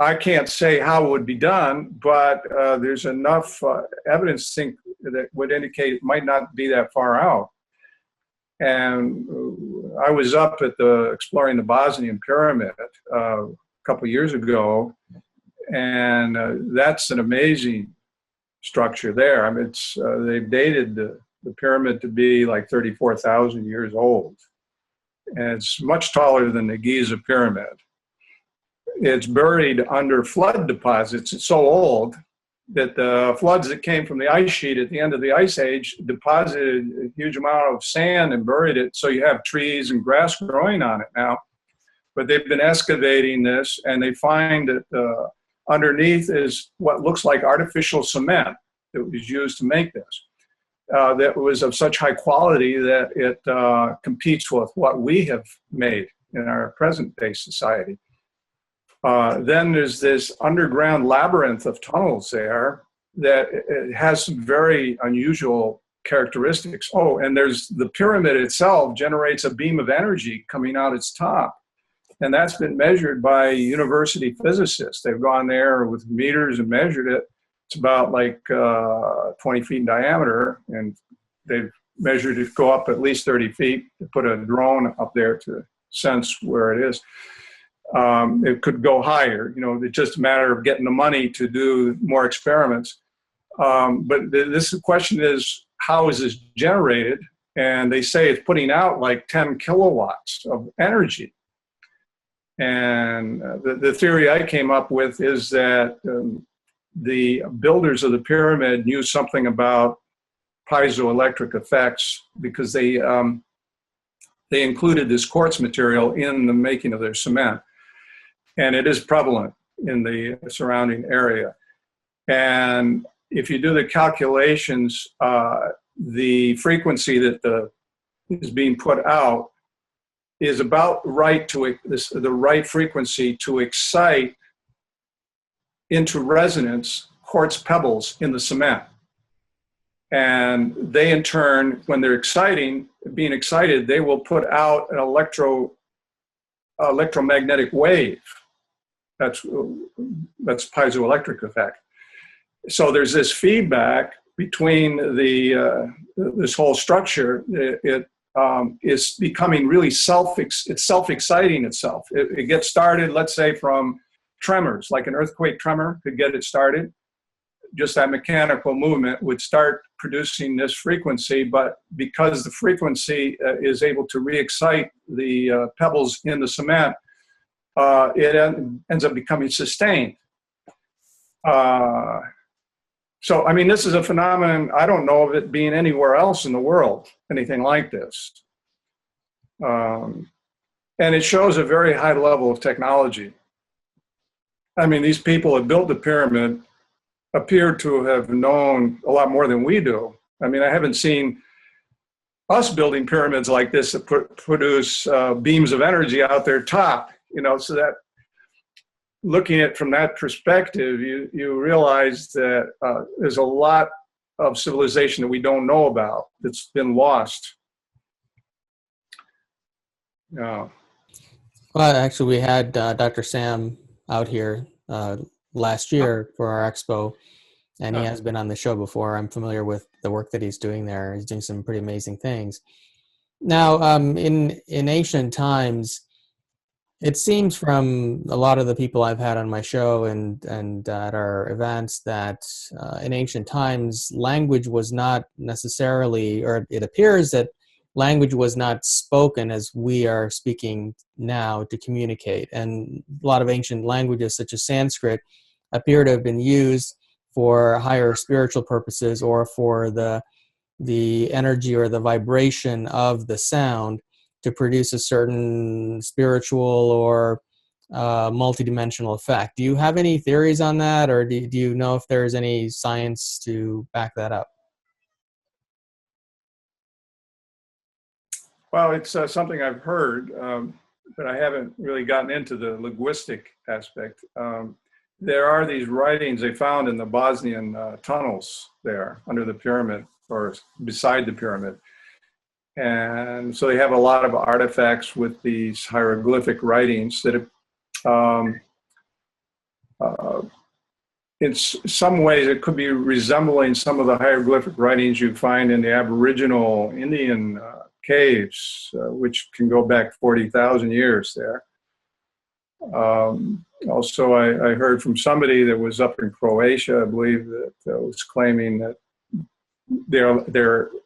I can't say how it would be done, but there's enough evidence to think that would indicate it might not be that far out. And I was up at exploring the Bosnian pyramid a couple years ago, and that's an amazing structure there. I mean, they've dated the pyramid to be like 34,000 years old. And it's much taller than the Giza pyramid. It's buried under flood deposits. It's so old that the floods that came from the ice sheet at the end of the ice age deposited a huge amount of sand and buried it. So you have trees and grass growing on it now. But they've been excavating this, and they find that underneath is what looks like artificial cement that was used to make this. That was of such high quality that it competes with what we have made in our present-day society. Then there's this underground labyrinth of tunnels there that it has some very unusual characteristics. Oh, and there's the pyramid itself generates a beam of energy coming out its top. And that's been measured by university physicists. They've gone there with meters and measured it. It's about 20 feet in diameter, and they've measured it go up at least 30 feet. They put a drone up there to sense where it is. It could go higher. It's just a matter of getting the money to do more experiments. But the question is, how is this generated? And they say it's putting out like 10 kilowatts of energy. And the theory I came up with is that the builders of the pyramid knew something about piezoelectric effects because they included this quartz material in the making of their cement. And it is prevalent in the surrounding area. And if you do the calculations, the frequency that is being put out is about right the right frequency to excite into resonance quartz pebbles in the cement. And they, in turn, when they're being excited, they will put out an electromagnetic wave. That's piezoelectric effect. So there's this feedback between this whole structure. It is becoming really self-exciting itself. It gets started, let's say, from tremors, like an earthquake tremor could get it started. Just that mechanical movement would start producing this frequency, but because the frequency is able to re-excite the pebbles in the cement, it ends up becoming sustained. So, I mean, this is a phenomenon, I don't know of it being anywhere else in the world, anything like this. And it shows a very high level of technology. I mean, these people that built the pyramid appear to have known a lot more than we do. I mean, I haven't seen us building pyramids like this that produce beams of energy out their top, so that looking at it from that perspective, you realize that there's a lot of civilization that we don't know about that's been lost. Well, actually, we had Dr. Sam out here last year for our expo, and he has been on the show before. I'm familiar with the work that he's doing there. He's doing some pretty amazing things. Now, in ancient times, It seems from a lot of the people I've had on my show and at our events that in ancient times, language was not necessarily, or it appears that language was not spoken as we are speaking now to communicate. And a lot of ancient languages, such as Sanskrit, appear to have been used for higher spiritual purposes or for the energy or the vibration of the sound to produce a certain spiritual or multidimensional effect. Do you have any theories on that, or do you know if there's any science to back that up? Well, it's something I've heard, but I haven't really gotten into the linguistic aspect. There are these writings they found in the Bosnian tunnels there under the pyramid or beside the pyramid. And so they have a lot of artifacts with these hieroglyphic writings that in some ways it could be resembling some of the hieroglyphic writings you find in the Aboriginal Indian caves, which can go back 40,000 years there. Also, I heard from somebody that was up in Croatia, I believe, that was claiming that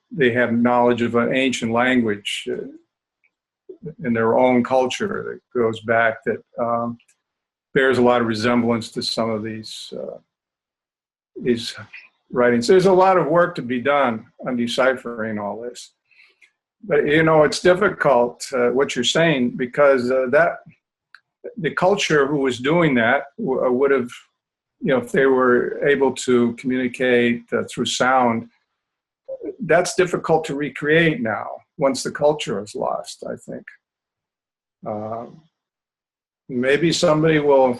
they have knowledge of an ancient language in their own culture that goes back, that bears a lot of resemblance to some of these writings. There's a lot of work to be done on deciphering all this. But, you know, it's difficult, what you're saying, because the culture who was doing that would have, you know, if they were able to communicate through sound, that's difficult to recreate now once the culture is lost, I think. Maybe somebody will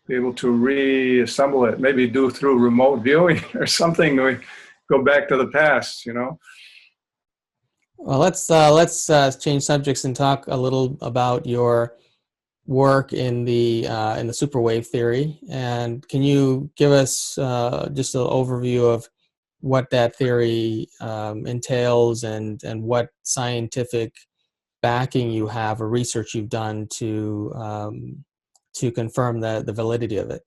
be able to reassemble it, maybe do through remote viewing or something. We go back to the past, you know. Well, let's change subjects and talk a little about your work in the Superwave Theory. And can you give us just an overview of what that theory entails and what scientific backing you have or research you've done to confirm the validity of it?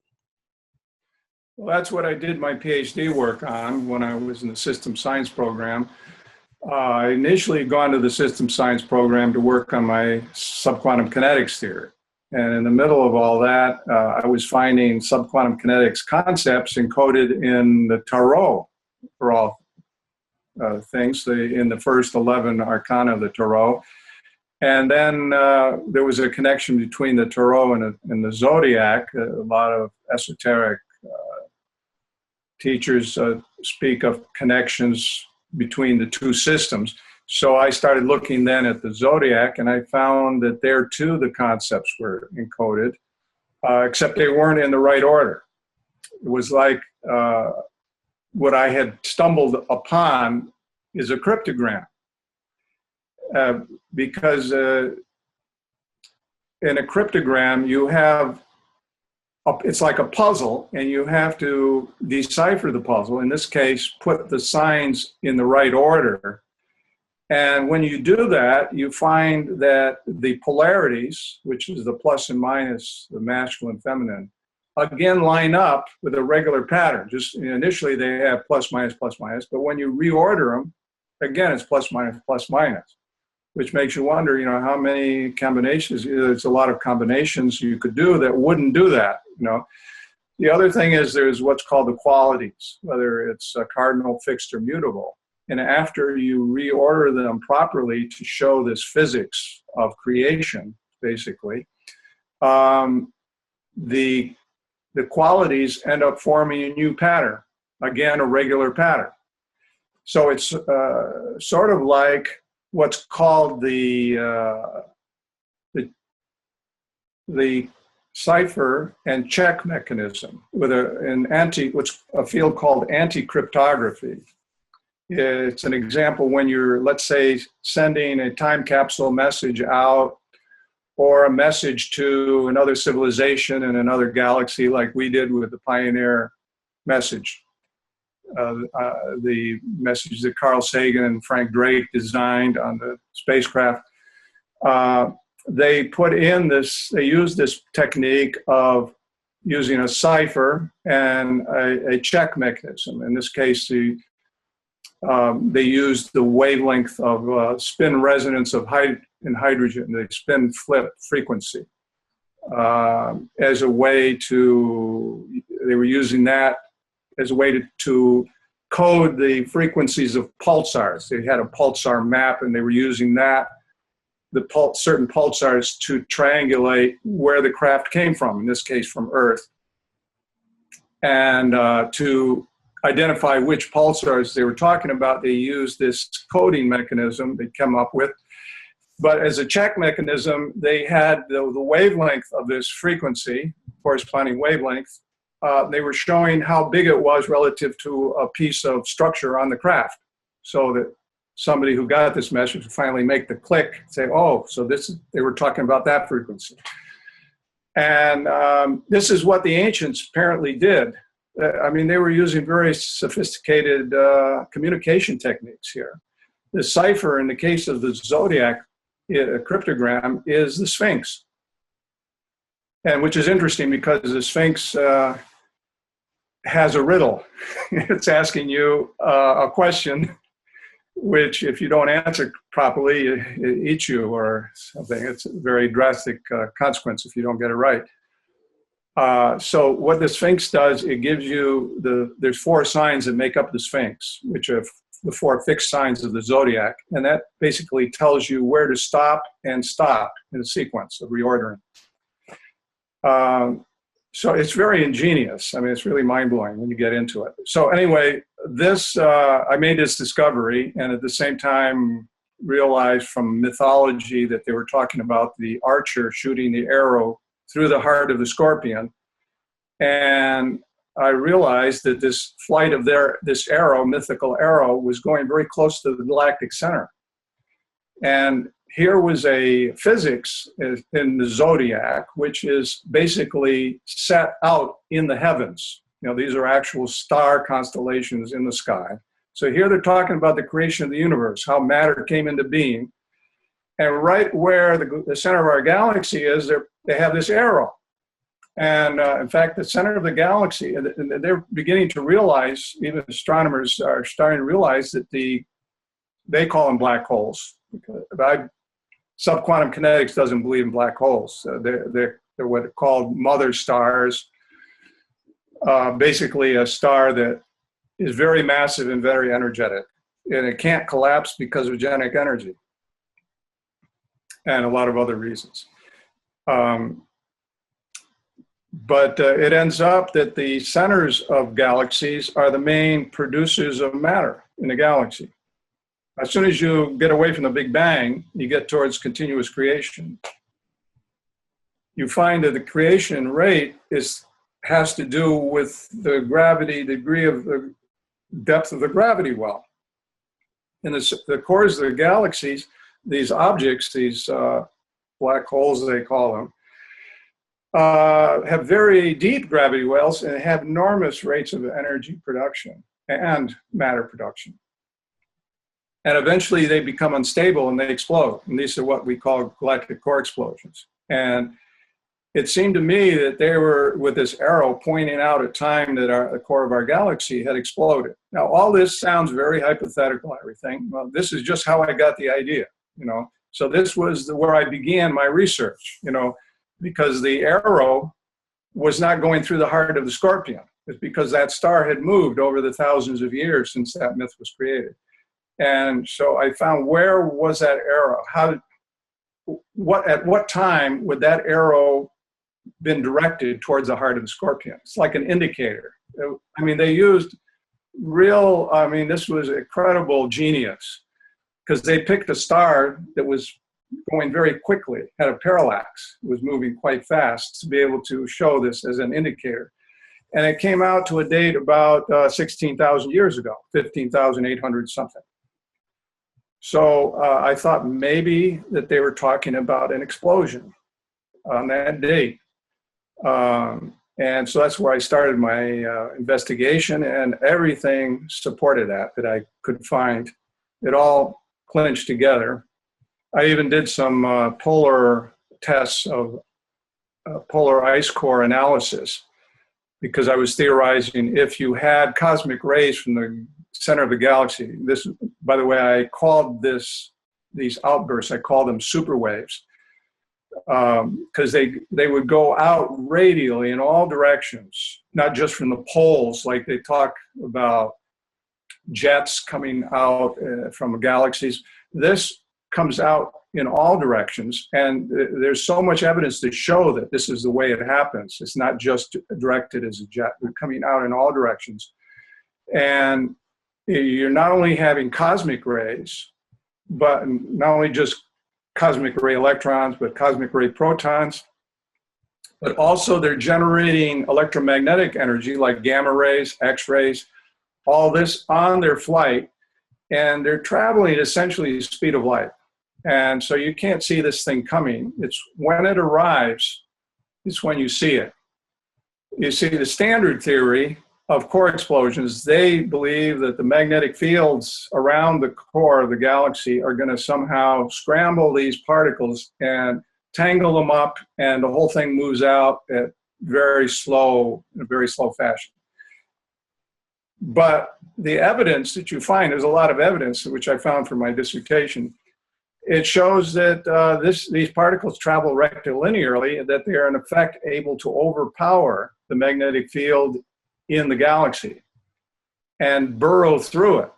Well, that's what I did my PhD work on when I was in the system science program. I initially gone to the system science program to work on my subquantum kinetics theory. And in the middle of all that, I was finding subquantum kinetics concepts encoded in the tarot for all things, in the first 11 arcana of the tarot. And then there was a connection between the tarot and the zodiac. A lot of esoteric teachers speak of connections between the two systems. So I started looking then at the zodiac, and I found that there too the concepts were encoded, except they weren't in the right order. It was like what I had stumbled upon is a cryptogram, because in a cryptogram you have, it's like a puzzle, and you have to decipher the puzzle. In this case, put the signs in the right order. And when you do that, you find that the polarities, which is the plus and minus, the masculine, feminine, again line up with a regular pattern. Just initially they have plus, minus, but when you reorder them, again, it's plus, minus, which makes you wonder, you know, how many combinations. There's a lot of combinations you could do that wouldn't do that, you know. The other thing is there's what's called the qualities, whether it's cardinal, fixed, or mutable. And after you reorder them properly to show this physics of creation, basically, the qualities end up forming a new pattern, again, a regular pattern. So it's sort of like what's called the cipher and check mechanism with a field called anti-cryptography. It's an example when you're, let's say, sending a time capsule message out, or a message to another civilization in another galaxy, like we did with the Pioneer message. The message that Carl Sagan and Frank Drake designed on the spacecraft. they put in this, they used this technique of using a cipher and a check mechanism. In this case, they used the wavelength of spin resonance of in hydrogen, the spin flip frequency, as a way to, they were using that as a way to code the frequencies of pulsars. They had a pulsar map, and they were using that, certain pulsars, to triangulate where the craft came from, in this case from Earth, and to identify which pulsars they were talking about. They used this coding mechanism they come up with. But as a check mechanism, they had the wavelength of this frequency, corresponding wavelength. They were showing how big it was relative to a piece of structure on the craft, so that somebody who got this message would finally make the click, say, oh, so they were talking about that frequency. And this is what the ancients apparently did. I mean, they were using very sophisticated communication techniques here. The cipher, in the case of the zodiac cryptogram, is the Sphinx. And which is interesting because the Sphinx has a riddle. It's asking you a question, which if you don't answer properly, it eats you or something. It's a very drastic consequence if you don't get it right. So what the Sphinx does, it gives you there's 4 signs that make up the Sphinx, which are the 4 fixed signs of the zodiac. And that basically tells you where to stop and stop in a sequence of reordering. So it's very ingenious. I mean, it's really mind-blowing when you get into it. So anyway, I made this discovery, and at the same time realized from mythology that they were talking about the archer shooting the arrow through the heart of the scorpion. And I realized that this flight of this arrow, mythical arrow, was going very close to the galactic center. And here was a physics in the zodiac, which is basically set out in the heavens. You know, these are actual star constellations in the sky. So here they're talking about the creation of the universe, how matter came into being. And right where the center of our galaxy is, they have this arrow. And in fact, the center of the galaxy, and they're beginning to realize, even astronomers are starting to realize that they call them black holes. Subquantum Kinetics doesn't believe in black holes. They're what are called mother stars, basically a star that is very massive and very energetic. And it can't collapse because of genetic energy and a lot of other reasons. But it ends up that the centers of galaxies are the main producers of matter in the galaxy. As soon as you get away from the Big Bang, you get towards continuous creation. You find that the creation rate has to do with the gravity, degree of the depth of the gravity well. In the cores of the galaxies, these objects, these black holes they call them, have very deep gravity wells and have enormous rates of energy production and matter production. And eventually they become unstable and they explode. And these are what we call galactic core explosions. And it seemed to me that they were, with this arrow, pointing out a time that the core of our galaxy had exploded. Now, all this sounds very hypothetical and everything. Well, this is just how I got the idea, you know. So this was where I began my research, you know, because the arrow was not going through the heart of the scorpion. It's because that star had moved over the thousands of years since that myth was created. And so I found, where was that arrow? At what time would that arrow been directed towards the heart of the scorpion? It's like an indicator. I mean, they used this was incredible genius, because they picked a star that was going very quickly, had a parallax, was moving quite fast, to be able to show this as an indicator. And it came out to a date about 16,000 years ago, 15,800 something. So I thought maybe that they were talking about an explosion on that date. And so that's where I started my investigation, and everything supported that I could find. It all clinched together. I even did some polar tests of polar ice core analysis, because I was theorizing if you had cosmic rays from the center of the galaxy. This, by the way, I called these outbursts, I call them superwaves, because they would go out radially in all directions, not just from the poles, like they talk about jets coming out from galaxies. This comes out in all directions, and there's so much evidence to show that this is the way it happens. It's not just directed as a jet, they're coming out in all directions. And you're not only having cosmic rays, but not only just cosmic ray electrons, but cosmic ray protons, but also they're generating electromagnetic energy like gamma rays, X-rays, all this on their flight, and they're traveling at essentially the speed of light. And so you can't see this thing coming. It's when it arrives, it's when you see it. You see, the standard theory of core explosions, they believe that the magnetic fields around the core of the galaxy are going to somehow scramble these particles and tangle them up, and the whole thing moves out at in a very slow fashion. But the evidence that you find, there's a lot of evidence, which I found for my dissertation. It shows that these particles travel rectilinearly, and that they are in effect able to overpower the magnetic field in the galaxy and burrow through it.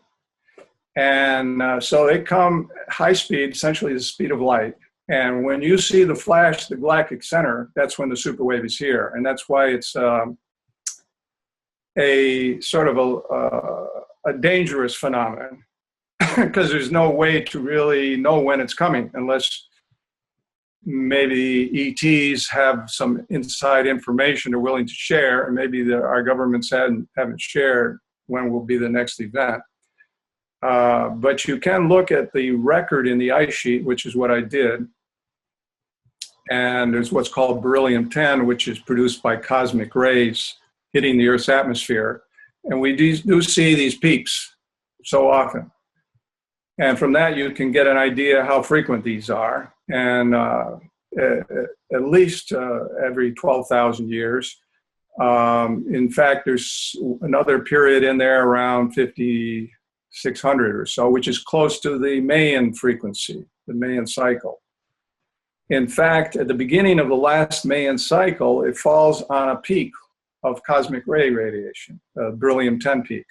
And so they come high speed, essentially the speed of light. And when you see the flash, the galactic center, that's when the superwave is here. And that's why it's a sort of a dangerous phenomenon, because there's no way to really know when it's coming, unless maybe ETs have some inside information they're willing to share, and maybe our governments haven't shared when will be the next event. But you can look at the record in the ice sheet, which is what I did. And there's what's called beryllium-10, which is produced by cosmic rays hitting the Earth's atmosphere. And we do see these peaks so often. And from that, you can get an idea how frequent these are. And at least every 12,000 years. In fact, there's another period in there around 5,600 or so, which is close to the Mayan frequency, the Mayan cycle. In fact, at the beginning of the last Mayan cycle, it falls on a peak of cosmic ray radiation, beryllium-10 peak.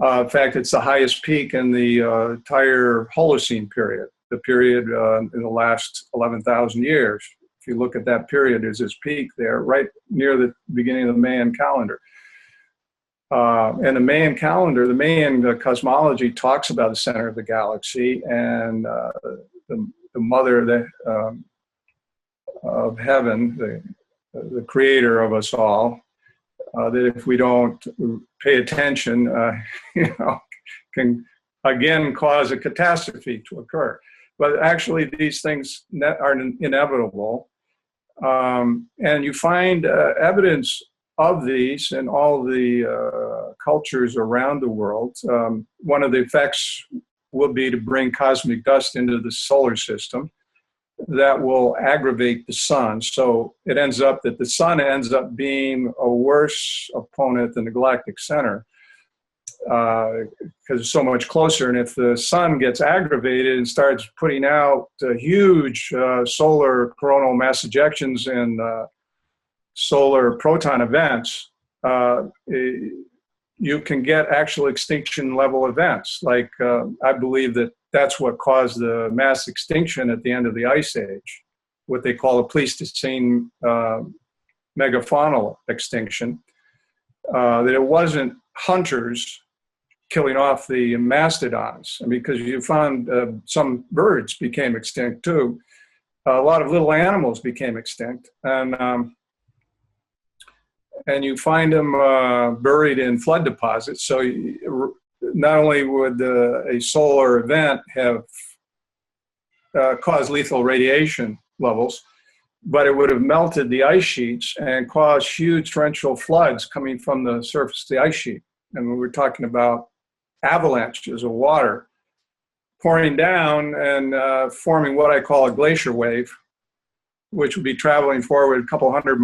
In fact, it's the highest peak in the entire Holocene period, the period in the last 11,000 years. If you look at that period, there's this peak there right near the beginning of the Mayan calendar. And the Mayan calendar, the Mayan cosmology talks about the center of the galaxy and the mother of heaven, the creator of us all, that if we don't pay attention, can again cause a catastrophe to occur. But actually, these things are inevitable. And you find evidence of these in all the cultures around the world. One of the effects will be to bring cosmic dust into the solar system that will aggravate the sun. So it ends up that the sun ends up being a worse opponent than the galactic center because it's so much closer. And if the sun gets aggravated and starts putting out huge solar coronal mass ejections and solar proton events, you can get actual extinction level events. Like I believe that that's what caused the mass extinction at the end of the Ice Age, what they call a Pleistocene megafaunal extinction. That it wasn't hunters killing off the mastodons, because you found some birds became extinct too. A lot of little animals became extinct, and you find them buried in flood deposits. So not only would a solar event have caused lethal radiation levels, but it would have melted the ice sheets and caused huge torrential floods coming from the surface of the ice sheet. And we were talking about avalanches of water pouring down and forming what I call a glacier wave. which would be traveling forward a couple hundred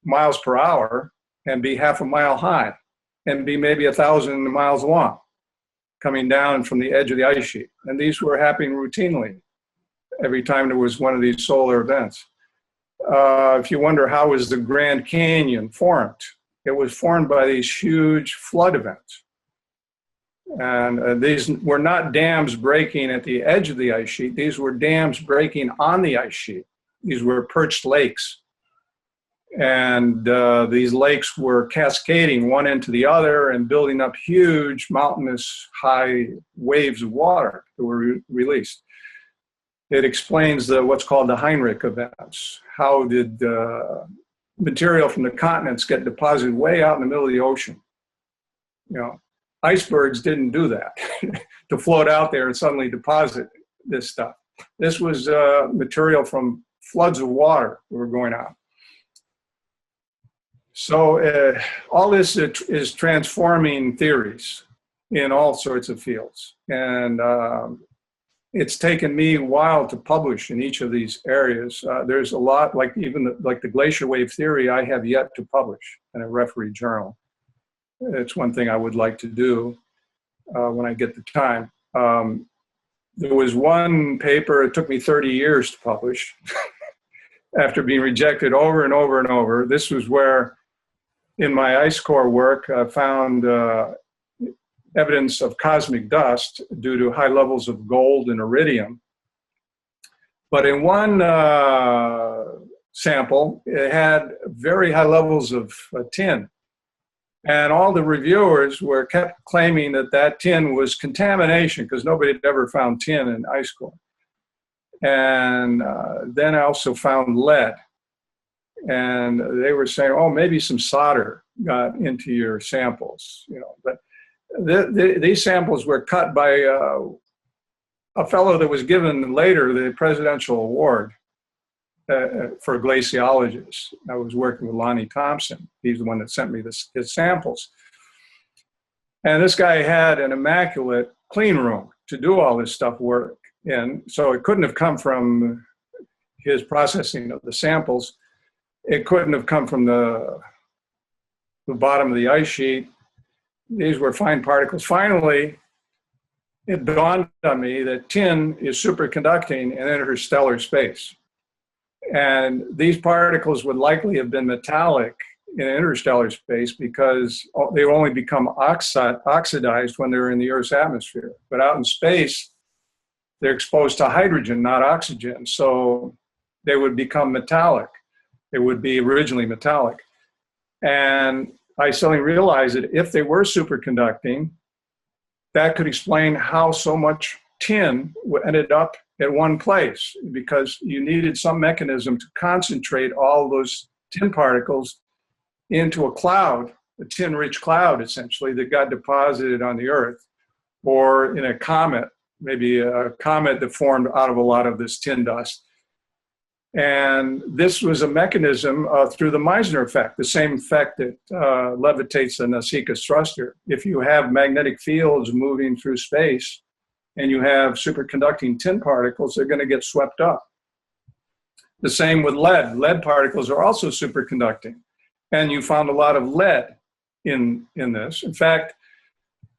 miles per hour and be half a mile high and be maybe 1,000 miles long, coming down from the edge of the ice sheet. And these were happening routinely every time there was one of these solar events. If you wonder how was the Grand Canyon formed, it was formed by these huge flood events. And these were not dams breaking at the edge of the ice sheet. These were dams breaking on the ice sheet. These were perched lakes. And these lakes were cascading one into the other and building up huge mountainous high waves of water that were released. It explains what's called the Heinrich events. How did material from the continents get deposited way out in the middle of the ocean? You know, icebergs didn't do that to float out there and suddenly deposit this stuff. This was material from floods of water that were going out. So all this is transforming theories in all sorts of fields. And it's taken me a while to publish in each of these areas. There's a lot, like the glacier wave theory, I have yet to publish in a referee journal. It's one thing I would like to do when I get the time. There was one paper, it took me 30 years to publish after being rejected over and over and over. This was where, in my ice core work, I found evidence of cosmic dust due to high levels of gold and iridium. But in one sample, it had very high levels of tin. And all the reviewers kept claiming that tin was contamination because nobody had ever found tin in ice core. And then I also found lead. And they were saying, oh, maybe some solder got into your samples, you know. But these samples were cut by a fellow that was given later the presidential award for glaciologists. I was working with Lonnie Thompson. He's the one that sent me his samples. And this guy had an immaculate clean room to do all this stuff work in. So it couldn't have come from his processing of the samples. It couldn't have come from the bottom of the ice sheet. These were fine particles. Finally, it dawned on me that tin is superconducting in interstellar space. And these particles would likely have been metallic in interstellar space because they only become oxidized when they're in the Earth's atmosphere. But out in space, they're exposed to hydrogen, not oxygen. So they would become metallic. They would be originally metallic. And I suddenly realized that if they were superconducting, that could explain how so much tin ended up at one place, because you needed some mechanism to concentrate all those tin particles into a cloud, a tin-rich cloud, essentially, that got deposited on the Earth, or in a comet, maybe a comet that formed out of a lot of this tin dust. And this was a mechanism through the Meissner effect, the same effect that levitates the Nasikas Thruster. If you have magnetic fields moving through space and you have superconducting tin particles, they're going to get swept up. The same with lead. Lead particles are also superconducting. And you found a lot of lead in this. In fact,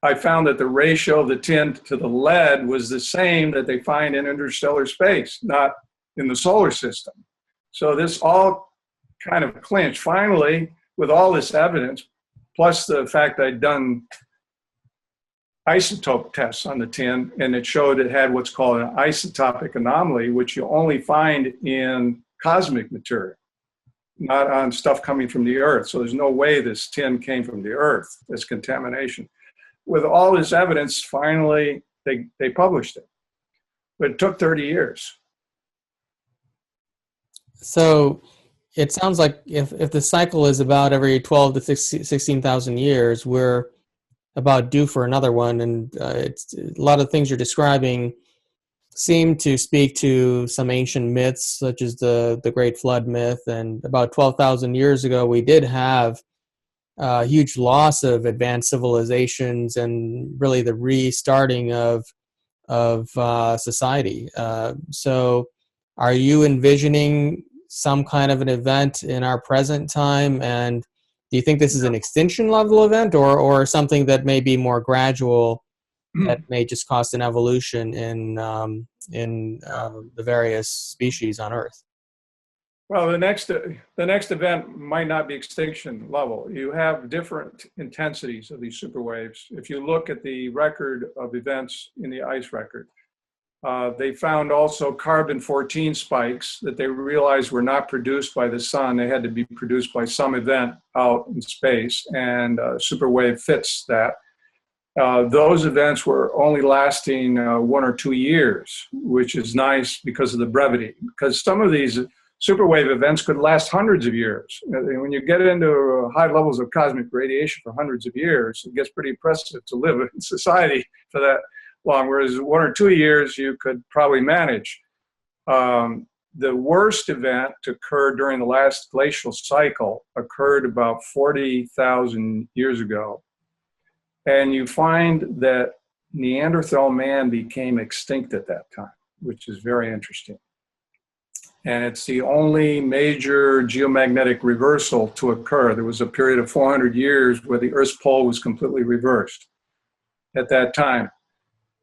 I found that the ratio of the tin to the lead was the same that they find in interstellar space, not in the solar system. So this all kind of clinched. Finally, with all this evidence, plus the fact I'd done isotope tests on the tin, and it showed it had what's called an isotopic anomaly, which you only find in cosmic material, not on stuff coming from the Earth. So there's no way this tin came from the Earth, this contamination. With all this evidence, finally, they published it. But it took 30 years. So it sounds like if the cycle is about every 12 to 16,000 years, we're about due for another one. And it's a lot of things you're describing seem to speak to some ancient myths, such as the Great Flood myth. And about 12,000 years ago, we did have a huge loss of advanced civilizations and really the restarting of society. So are you envisioning some kind of an event in our present time? And do you think this is an extinction level event, or something that may be more gradual, that may just cause an evolution in the various species on Earth? Well, the next event might not be extinction level. You have different intensities of these superwaves. If you look at the record of events in the ice record, they found also carbon-14 spikes that they realized were not produced by the sun. They had to be produced by some event out in space, and superwave fits that. Those events were only lasting 1 or 2 years, which is nice because of the brevity. Because some of these superwave events could last hundreds of years. When you get into high levels of cosmic radiation for hundreds of years, it gets pretty impressive to live in society for that long, whereas 1 or 2 years you could probably manage. The worst event to occur during the last glacial cycle occurred about 40,000 years ago. And you find that Neanderthal man became extinct at that time, which is very interesting. And it's the only major geomagnetic reversal to occur. There was a period of 400 years where the Earth's pole was completely reversed at that time.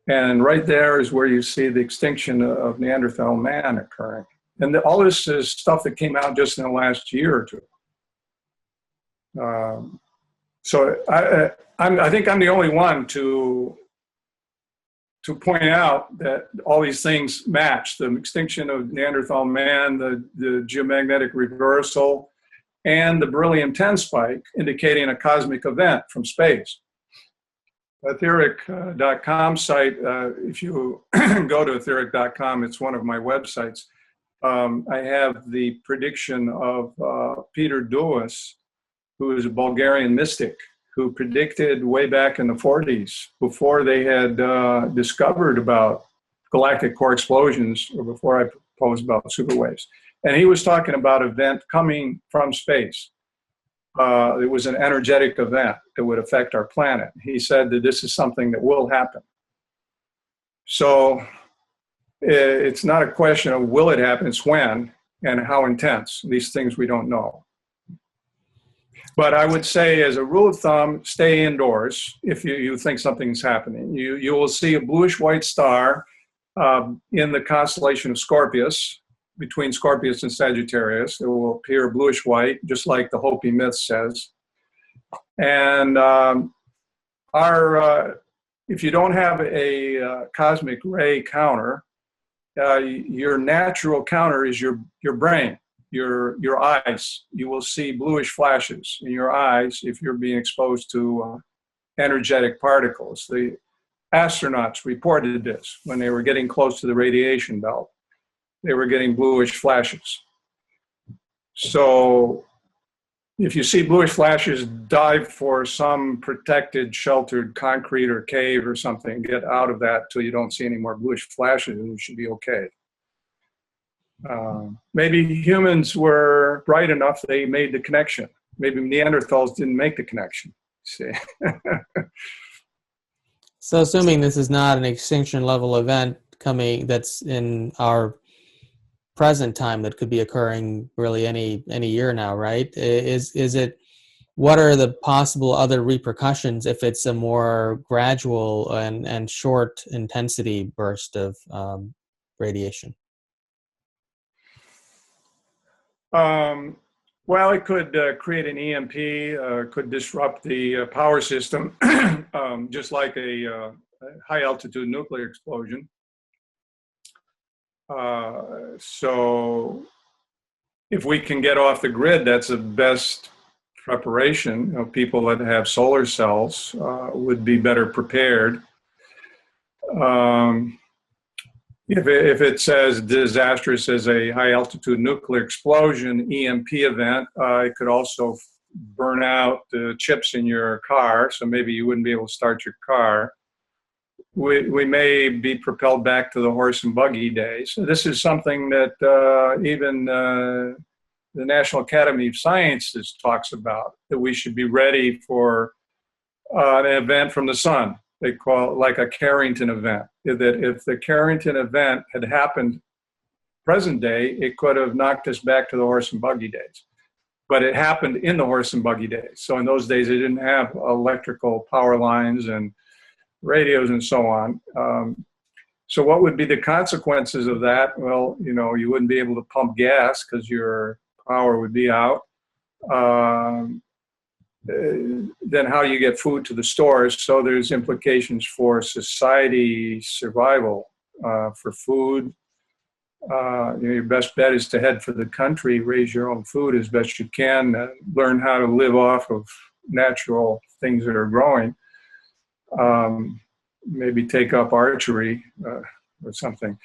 And right there is where you see the extinction of Neanderthal man occurring. And all this is stuff that came out just in the last year or two. So I think I'm the only one to point out that all these things match: the extinction of Neanderthal man, the geomagnetic reversal, and the beryllium-10 spike, indicating a cosmic event from space. Etheric.com site, if you go to etheric.com, it's one of my websites. I have the prediction of Peter Douas, who is a Bulgarian mystic, who predicted way back in the 40s, before they had discovered about galactic core explosions, or before I proposed about superwaves. And he was talking about an event coming from space. It was an energetic event that would affect our planet. He said that this is something that will happen. So it's not a question of will it happen, it's when and how intense. These things we don't know. But I would say, as a rule of thumb, stay indoors if you think something's happening. You will see a bluish-white star in the constellation of Scorpius, between Scorpius and Sagittarius. It will appear bluish-white, just like the Hopi myth says. And if you don't have a cosmic ray counter, your natural counter is your brain. Your eyes. You will see bluish flashes in your eyes if you're being exposed to energetic particles. The astronauts reported this when they were getting close to the radiation belt. They were getting bluish flashes. So if you see bluish flashes, dive for some protected, sheltered concrete or cave or something. Get out of that till you don't see any more bluish flashes, and you should be okay. Maybe humans were bright enough, they made the connection. Maybe Neanderthals didn't make the connection. See? So assuming this is not an extinction level event coming that's in our present time, that could be occurring really any year now, right? Is it, what are the possible other repercussions if it's a more gradual and short intensity burst of radiation? Well, it could create an EMP, could disrupt the power system, just like a high-altitude nuclear explosion. So if we can get off the grid, that's the best preparation. People that have solar cells would be better prepared. If it's as disastrous as a high-altitude nuclear explosion, EMP event, it could also burn out the chips in your car, so maybe you wouldn't be able to start your car. We may be propelled back to the horse and buggy days. So this is something that even the National Academy of Sciences talks about, that we should be ready for an event from the sun. They call it like a Carrington event. That if the Carrington event had happened present day, it could have knocked us back to the horse and buggy days. But it happened in the horse and buggy days. So in those days, they didn't have electrical power lines and radios and so on. So what would be the consequences of that? Well, you wouldn't be able to pump gas because your power would be out. Then how do you get food to the stores? So there's implications for society survival, for food. Your best bet is to head for the country, raise your own food as best you can, learn how to live off of natural things that are growing. Maybe take up archery or something.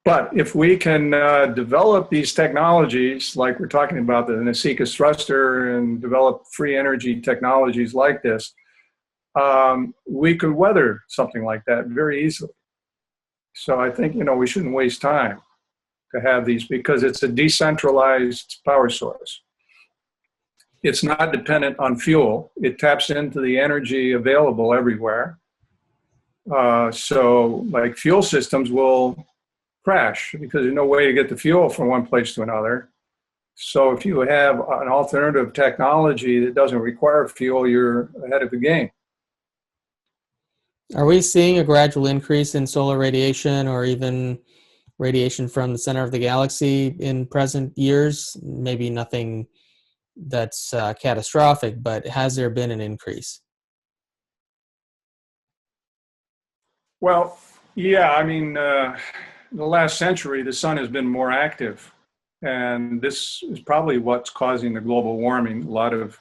But if we can develop these technologies, like we're talking about the Nasikas Thruster, and develop free energy technologies like this, we could weather something like that very easily. So I think, we shouldn't waste time to have these, because it's a decentralized power source. It's not dependent on fuel. It taps into the energy available everywhere. So like fuel systems will crash because there's no way to get the fuel from one place to another. So if you have an alternative technology that doesn't require fuel, you're ahead of the game. Are we seeing a gradual increase in solar radiation or even radiation from the center of the galaxy in present years? Maybe nothing that's catastrophic, but has there been an increase? Well, yeah, I mean, the last century, the sun has been more active. And this is probably what's causing the global warming. A lot of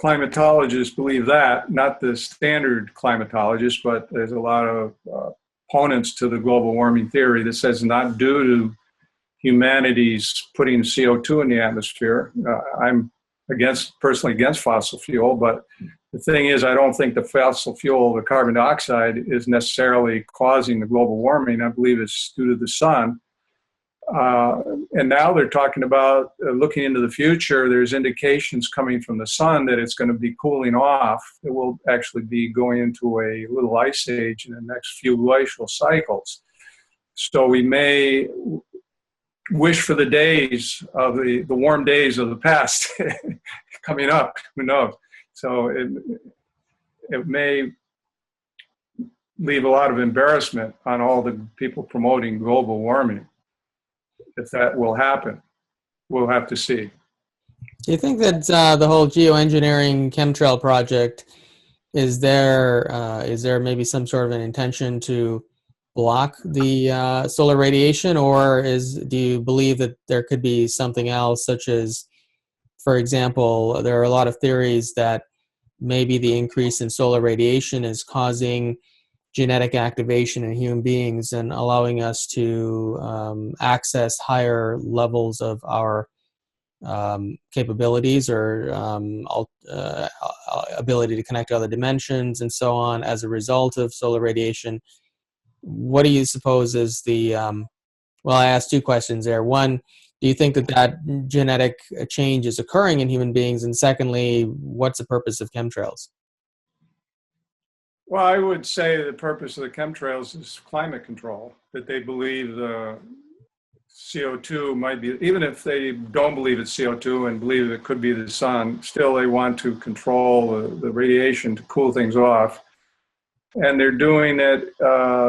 climatologists believe that, not the standard climatologists, but there's a lot of opponents to the global warming theory that says not due to humanity's putting CO2 in the atmosphere. I'm personally against fossil fuel, but the thing is, I don't think the fossil fuel, the carbon dioxide, is necessarily causing the global warming. I believe it's due to the sun. And now they're talking about looking into the future. There's indications coming from the sun that it's going to be cooling off. It will actually be going into a little ice age in the next few glacial cycles. So we may wish for the days of the warm days of the past coming up. Who knows? So it may leave a lot of embarrassment on all the people promoting global warming. If that will happen, we'll have to see. Do you think that the whole geoengineering chemtrail project, is there maybe some sort of an intention to block the solar radiation, or do you believe that there could be something else, such as, for example, there are a lot of theories that maybe the increase in solar radiation is causing genetic activation in human beings and allowing us to access higher levels of our capabilities or ability to connect to other dimensions and so on as a result of solar radiation? What do you suppose is well, I asked two questions there. One, do you think that genetic change is occurring in human beings? And secondly, what's the purpose of chemtrails? Well, I would say the purpose of the chemtrails is climate control, that they believe the CO2 might be, even if they don't believe it's CO2 and believe it could be the sun, still they want to control the radiation to cool things off. And they're doing it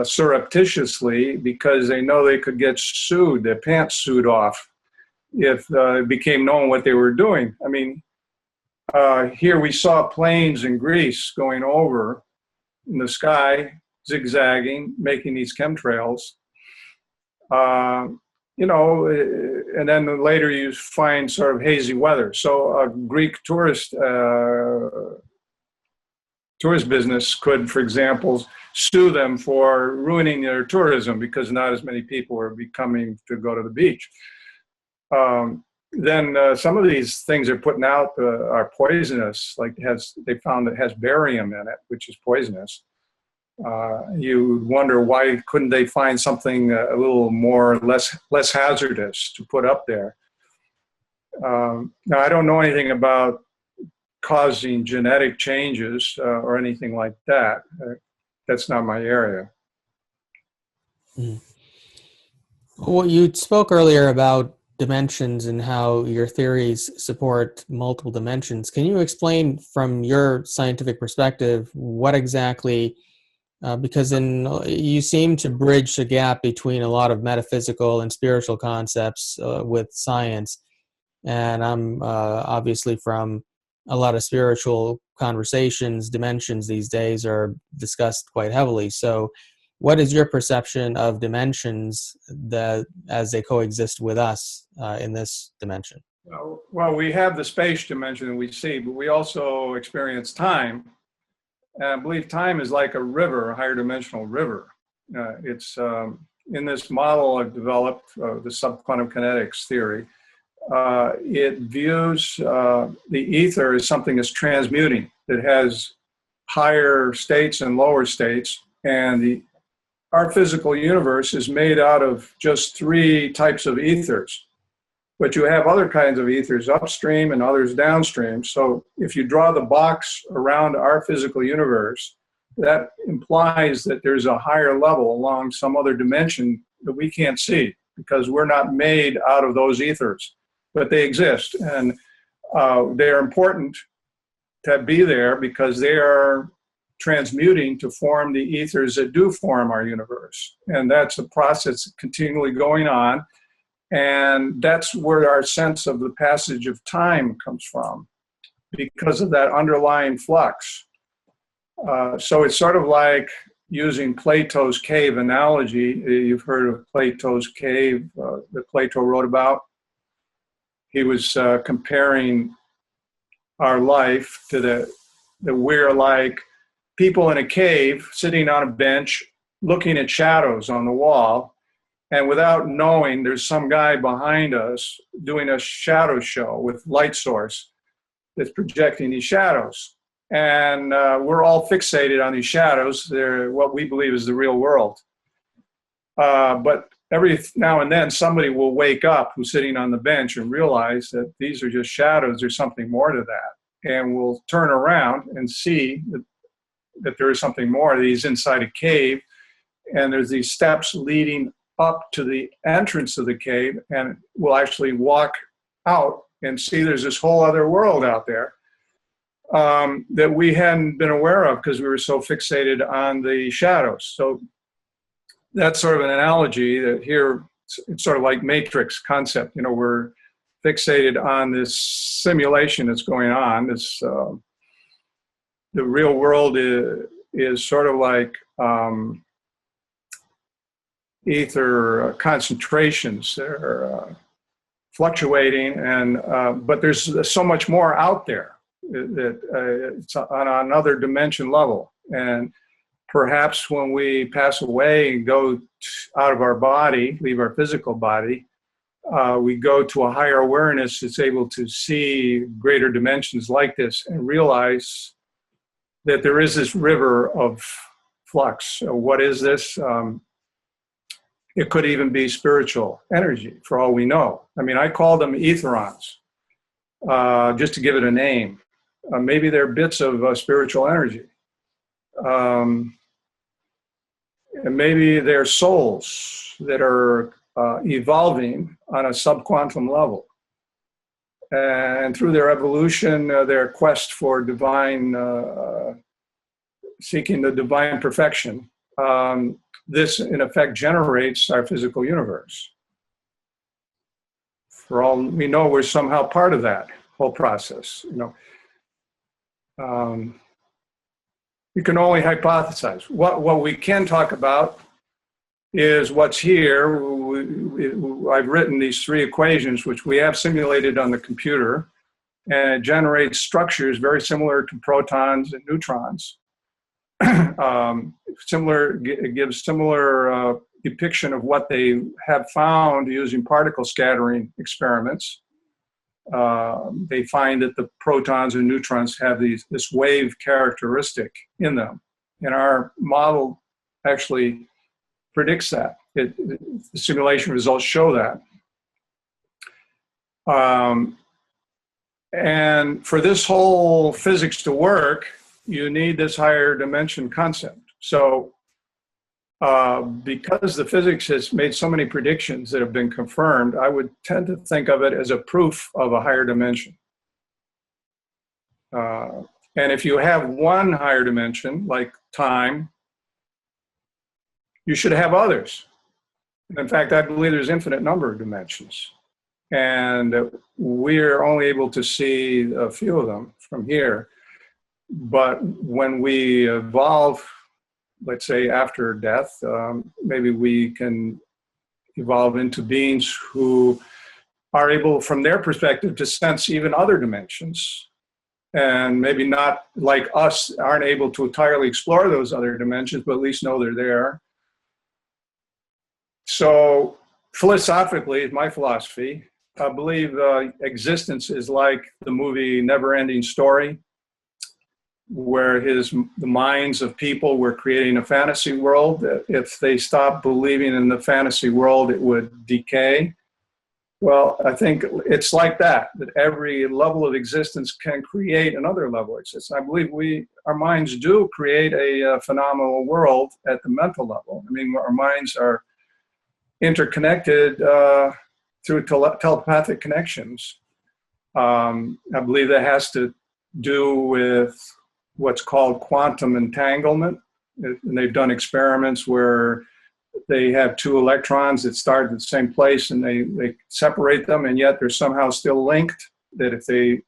surreptitiously because they know they could get sued, their pants sued off, if it became known what they were doing. I mean, here we saw planes in Greece going over in the sky, zigzagging, making these chemtrails. And then later you find sort of hazy weather. So a Greek tourist business could, for example, sue them for ruining their tourism because not as many people are coming to go to the beach. Then some of these things they're putting out are poisonous. Like they found it has barium in it, which is poisonous. You wonder why couldn't they find something a little less hazardous to put up there. Now I don't know anything about causing genetic changes or anything like that. That's not my area. Mm. Well, you spoke earlier about dimensions and how your theories support multiple dimensions. Can you explain from your scientific perspective what exactly, because you seem to bridge the gap between a lot of metaphysical and spiritual concepts with science, and I'm obviously from a lot of spiritual conversations. Dimensions these days are discussed quite heavily. So what is your perception of dimensions that as they coexist with us in this dimension? Well, we have the space dimension that we see, but we also experience time. And I believe time is like a river, a higher dimensional river. It's in this model I've developed, the subquantum kinetics theory. It views the ether as something that's transmuting, that has higher states and lower states. And our physical universe is made out of just three types of ethers. But you have other kinds of ethers upstream and others downstream. So if you draw the box around our physical universe, that implies that there's a higher level along some other dimension that we can't see because we're not made out of those ethers, but they exist. And they're important to be there because they are transmuting to form the ethers that do form our universe. And that's a process continually going on. And that's where our sense of the passage of time comes from, because of that underlying flux. So it's sort of like using Plato's cave analogy. You've heard of Plato's cave that Plato wrote about. He was comparing our life to that we're like people in a cave sitting on a bench looking at shadows on the wall. And without knowing, there's some guy behind us doing a shadow show with light source that's projecting these shadows. And we're all fixated on these shadows. They're what we believe is the real world. But every now and then, somebody will wake up who's sitting on the bench and realize that these are just shadows. There's something more to that. And we'll turn around and see that there is something more. He's inside a cave, and there's these steps leading up to the entrance of the cave, and we'll actually walk out and see there's this whole other world out there that we hadn't been aware of because we were so fixated on the shadows. So that's sort of an analogy that here it's sort of like matrix concept. You know, we're fixated on this simulation that's going on. This the real world is sort of like ether concentrations. They're fluctuating, and but there's so much more out there that it's on another dimension level. And perhaps when we pass away and go out of our body, leave our physical body, we go to a higher awareness that's able to see greater dimensions like this and realize that there is this river of flux. So what is this? It could even be spiritual energy, for all we know. I mean, I call them etherons, just to give it a name. Maybe they're bits of spiritual energy. And maybe they're souls that are evolving on a subquantum level. And through their evolution, their quest for divine, seeking the divine perfection, this, in effect, generates our physical universe. For all we know, we're somehow part of that whole process. You know, we can only hypothesize. What we can talk about is what's here. I've written these three equations, which we have simulated on the computer, and it generates structures very similar to protons and neutrons. It gives similar depiction of what they have found using particle scattering experiments. They find that the protons and neutrons have this wave characteristic in them. And our model actually predicts that. The simulation results show that. And for this whole physics to work, you need this higher dimension concept. So Because the physics has made so many predictions that have been confirmed, I would tend to think of it as a proof of a higher dimension. And if you have one higher dimension, like time, you should have others. In fact, I believe there's infinite number of dimensions. And we're only able to see a few of them from here. But when we evolve, let's say after death, maybe we can evolve into beings who are able, from their perspective, to sense even other dimensions. And maybe not like us, aren't able to entirely explore those other dimensions, but at least know they're there. So philosophically, my philosophy, I believe existence is like the movie Never-Ending Story, where the minds of people were creating a fantasy world. If they stopped believing in the fantasy world, it would decay. Well, I think it's like that every level of existence can create another level of existence. I believe our minds do create a phenomenal world at the mental level. I mean, our minds are interconnected through telepathic connections. I believe that has to do with what's called quantum entanglement. And they've done experiments where they have two electrons that start at the same place and they separate them, and yet they're somehow still linked, that if they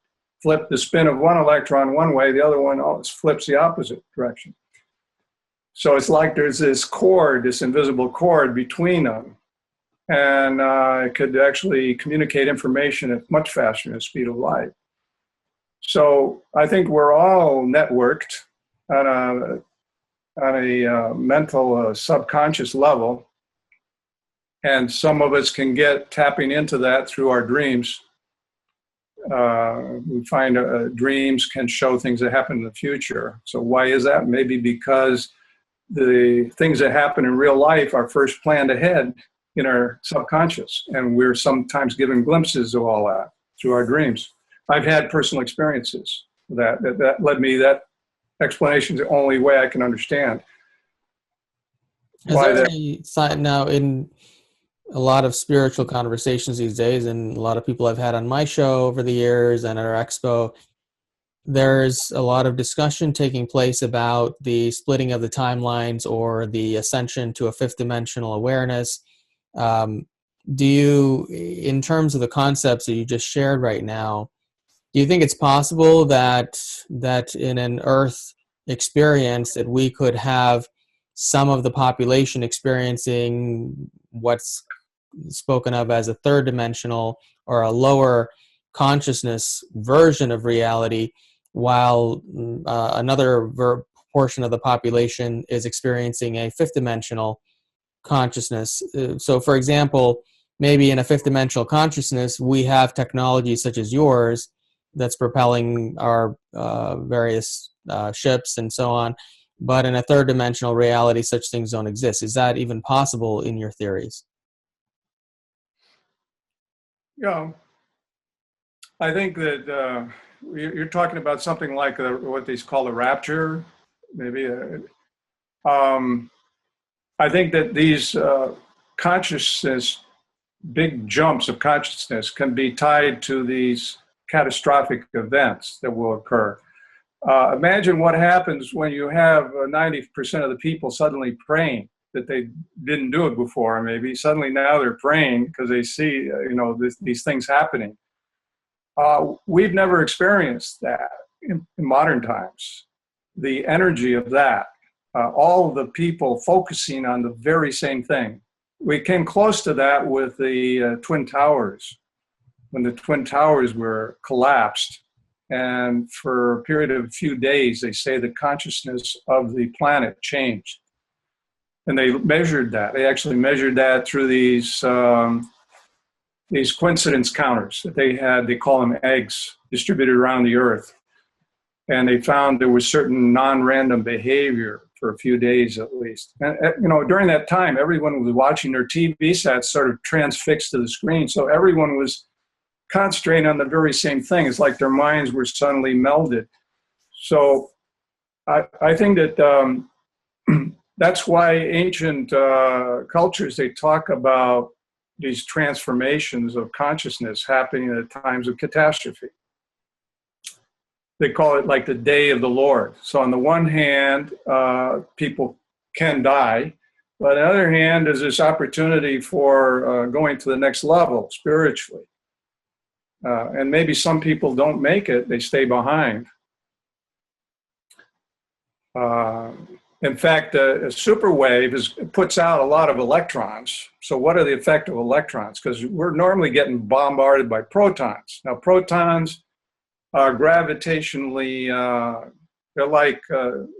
flip the spin of one electron one way, the other one flips the opposite direction. So it's like there's this cord, this invisible cord between them. And it could actually communicate information at much faster than the speed of light. So I think we're all networked on a mental subconscious level. And some of us can get tapping into that through our dreams. We find dreams can show things that happen in the future. So why is that? Maybe because the things that happen in real life are first planned ahead in our subconscious, and we're sometimes given glimpses of all that through our dreams. I've had personal experiences that led me, that explanation is the only way I can understand. Is there any sign now in a lot of spiritual conversations these days, and a lot of people I've had on my show over the years and at our expo, there's a lot of discussion taking place about the splitting of the timelines or the ascension to a fifth dimensional awareness. Do you, in terms of the concepts that you just shared right now, do you think it's possible that in an Earth experience that we could have some of the population experiencing what's spoken of as a third dimensional or a lower consciousness version of reality, while another portion of the population is experiencing a fifth dimensional consciousness? So, for example, maybe in a fifth dimensional consciousness, we have technology such as yours that's propelling our various ships and so on. But in a third dimensional reality, such things don't exist. Is that even possible in your theories? Yeah, I think that you're talking about something like what they call the rapture, maybe. I think that these consciousness, big jumps of consciousness can be tied to these catastrophic events that will occur. Imagine what happens when you have 90% of the people suddenly praying that they didn't do it before. Maybe suddenly now they're praying because they see, these things happening. We've never experienced that in modern times. The energy of that, all the people focusing on the very same thing. We came close to that with the Twin Towers, when the Twin Towers were collapsed. And for a period of a few days, they say the consciousness of the planet changed. And they measured that. They actually measured that through these coincidence counters that they had. They call them eggs, distributed around the Earth. And they found there was certain non-random behavior for a few days at least. And, during that time, everyone was watching their TV sets sort of transfixed to the screen. So everyone was concentrating on the very same thing. It's like their minds were suddenly melded. So I think that That's why ancient cultures, they talk about these transformations of consciousness happening at times of catastrophe. They call it like the day of the Lord. So on the one hand, people can die, but on the other hand, there's this opportunity for going to the next level spiritually. And maybe some people don't make it, they stay behind. In fact, a superwave puts out a lot of electrons. So what are the effect of electrons? Because we're normally getting bombarded by protons. Now, protons are gravitationally, they're like,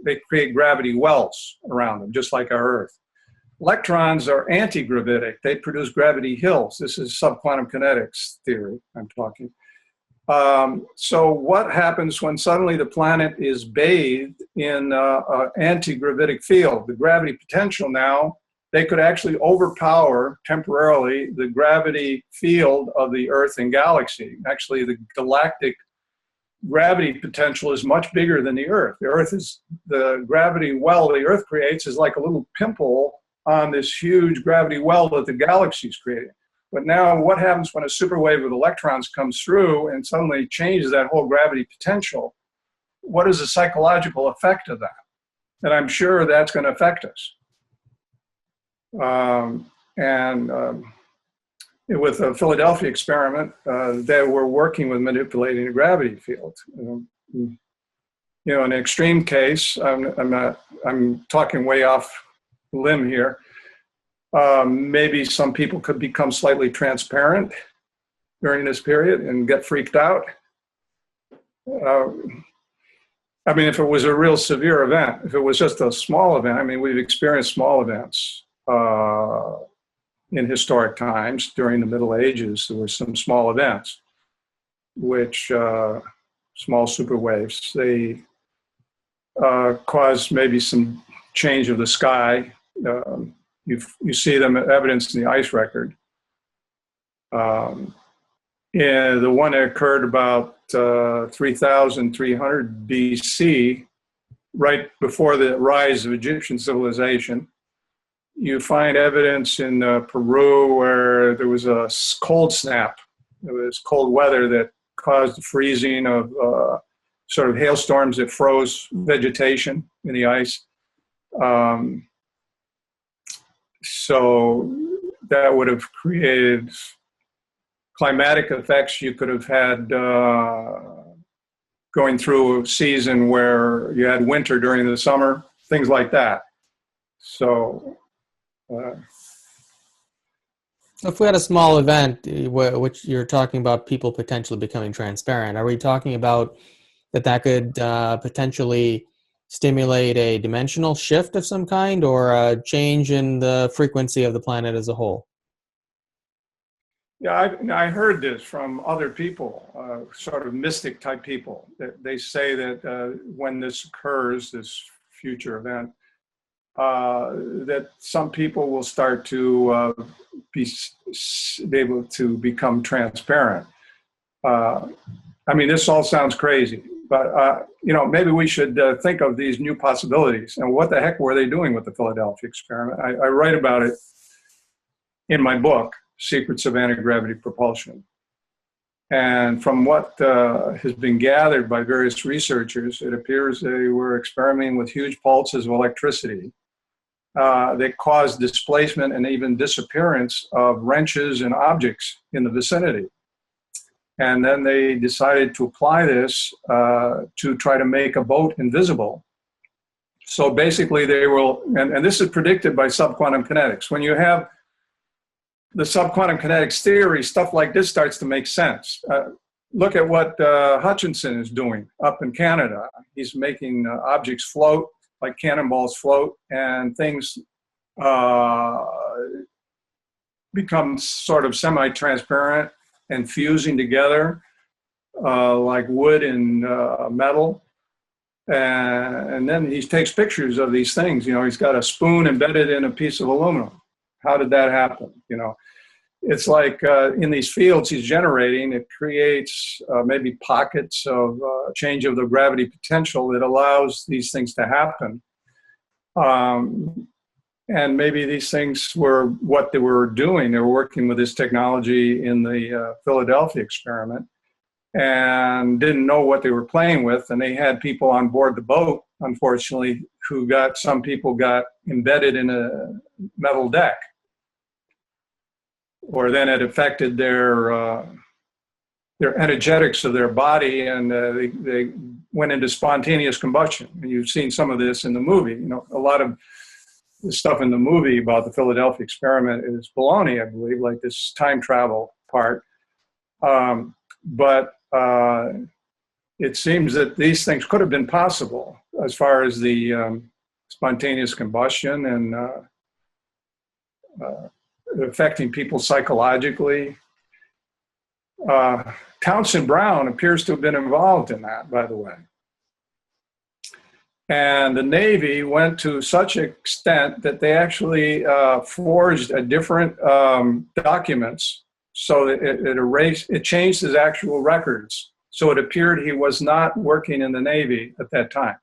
they create gravity wells around them, just like our Earth. Electrons are anti-gravitic. They produce gravity hills. This is subquantum kinetics theory I'm talking. So what happens when suddenly the planet is bathed in an anti-gravitic field? The gravity potential now, they could actually overpower temporarily the gravity field of the Earth and galaxy. Actually, the galactic gravity potential is much bigger than the Earth. The gravity well the Earth creates is like a little pimple on this huge gravity well that the galaxy is creating. But now what happens when a superwave of electrons comes through and suddenly changes that whole gravity potential? What is the psychological effect of that? And I'm sure that's going to affect us. With the Philadelphia experiment, they were working with manipulating the gravity field. In an extreme case, I'm talking way off the limb here. Maybe some people could become slightly transparent during this period and get freaked out. I mean, if it was a real severe event, if it was just a small event, I mean, we've experienced small events in historic times. During the Middle Ages, there were some small events, which small superwaves, they caused maybe some change of the sky. You see them evidenced in the ice record. And the one that occurred about 3,300 BC, right before the rise of Egyptian civilization. You find evidence in Peru where there was a cold snap. It was cold weather that caused the freezing of sort of hailstorms that froze vegetation in the ice. So that would have created climatic effects. You could have had going through a season where you had winter during the summer, things like that. So if we had a small event, which you're talking about people potentially becoming transparent, are we talking about that could potentially stimulate a dimensional shift of some kind or a change in the frequency of the planet as a whole? Yeah, I heard this from other people, sort of mystic type people. They say that when this occurs, this future event, that some people will start to be able to become transparent. I mean, this all sounds crazy, but maybe we should think of these new possibilities. And what the heck were they doing with the Philadelphia experiment? I write about it in my book, Secrets of Anti-Gravity Propulsion. And from what has been gathered by various researchers, it appears they were experimenting with huge pulses of electricity that caused displacement and even disappearance of wrenches and objects in the vicinity. And then they decided to apply this to try to make a boat invisible. So basically they will, and this is predicted by subquantum kinetics. When you have the subquantum kinetics theory, stuff like this starts to make sense. Look at what Hutchinson is doing up in Canada. He's making objects float, like cannonballs float, and things become sort of semi-transparent and fusing together like wood and metal. And then he takes pictures of these things. He's got a spoon embedded in a piece of aluminum. How did that happen? It's like in these fields he's generating, it creates maybe pockets of change of the gravity potential that allows these things to happen. And maybe these things were what they were doing. They were working with this technology in the Philadelphia experiment and didn't know what they were playing with. And they had people on board the boat, unfortunately, some people got embedded in a metal deck, or then it affected their energetics of their body, and they went into spontaneous combustion. And you've seen some of this in the movie. You know, a lot of the stuff in the movie about the Philadelphia experiment is baloney, I believe, like this time travel part. But it seems that these things could have been possible as far as the spontaneous combustion and affecting people psychologically. Townsend Brown appears to have been involved in that, by the way. And the Navy went to such an extent that they actually forged a different documents, so that it changed his actual records. So it appeared he was not working in the Navy at that time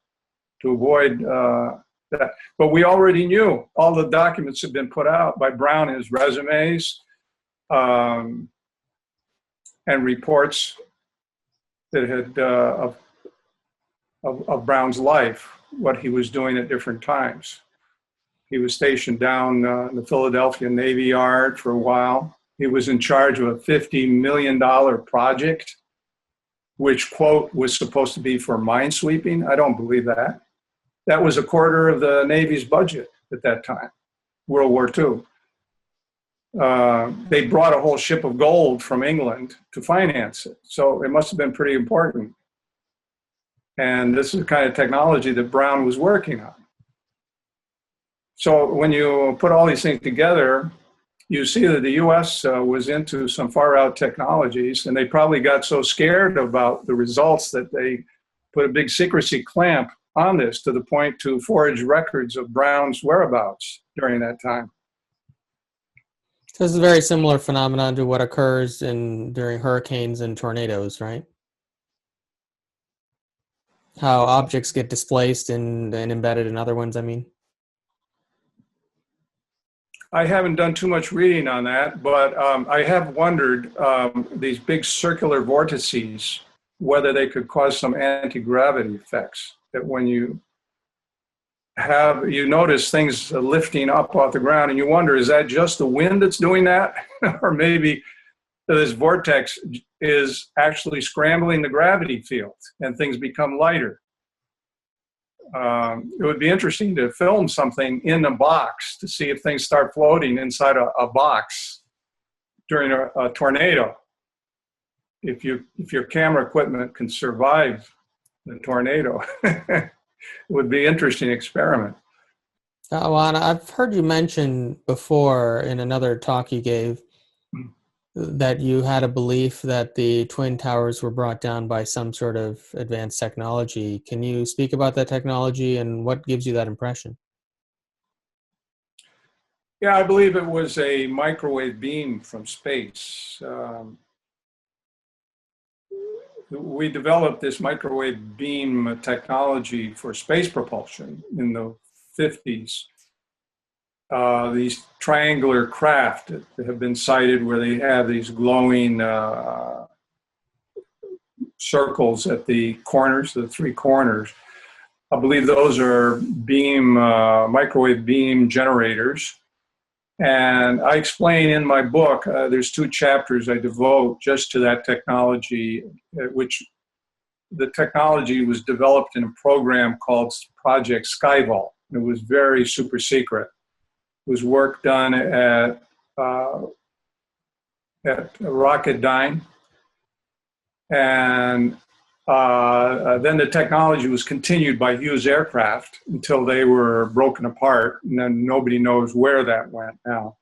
to avoid that. But we already knew all the documents had been put out by Brown, his resumes, and reports that had of Brown's life, what he was doing at different times. He was stationed down in the Philadelphia Navy Yard for a while. He was in charge of a $50 million project, which, quote, was supposed to be for minesweeping. I don't believe that. That was a quarter of the Navy's budget at that time, World War II. They brought a whole ship of gold from England to finance it. So it must have been pretty important. And this is the kind of technology that Brown was working on. So when you put all these things together, you see that the US was into some far out technologies, and they probably got so scared about the results that they put a big secrecy clamp on this, to the point to forge records of Brown's whereabouts during that time. So this is a very similar phenomenon to what occurs during hurricanes and tornadoes, right? How objects get displaced and embedded in other ones, I mean. I haven't done too much reading on that, but I have wondered, these big circular vortices, whether they could cause some anti-gravity effects. That when you notice things lifting up off the ground, and you wonder, is that just the wind that's doing that? Or maybe this vortex is actually scrambling the gravity field and things become lighter. It would be interesting to film something in a box to see if things start floating inside a box during a tornado. If your camera equipment can survive the tornado, it would be an interesting experiment. Well, I've heard you mention before in another talk you gave that you had a belief that the Twin Towers were brought down by some sort of advanced technology. Can you speak about that technology and what gives you that impression? Yeah, I believe it was a microwave beam from space. We developed this microwave beam technology for space propulsion in the 50s. These triangular craft that have been sighted where they have these glowing circles at the corners, the three corners. I believe those are microwave beam generators. And I explain in my book, there's 2 chapters I devote just to that technology, which the technology was developed in a program called Project Skyvault. It was very super secret. It was work done at Rocketdyne. And then the technology was continued by Hughes Aircraft until they were broken apart, and then nobody knows where that went now.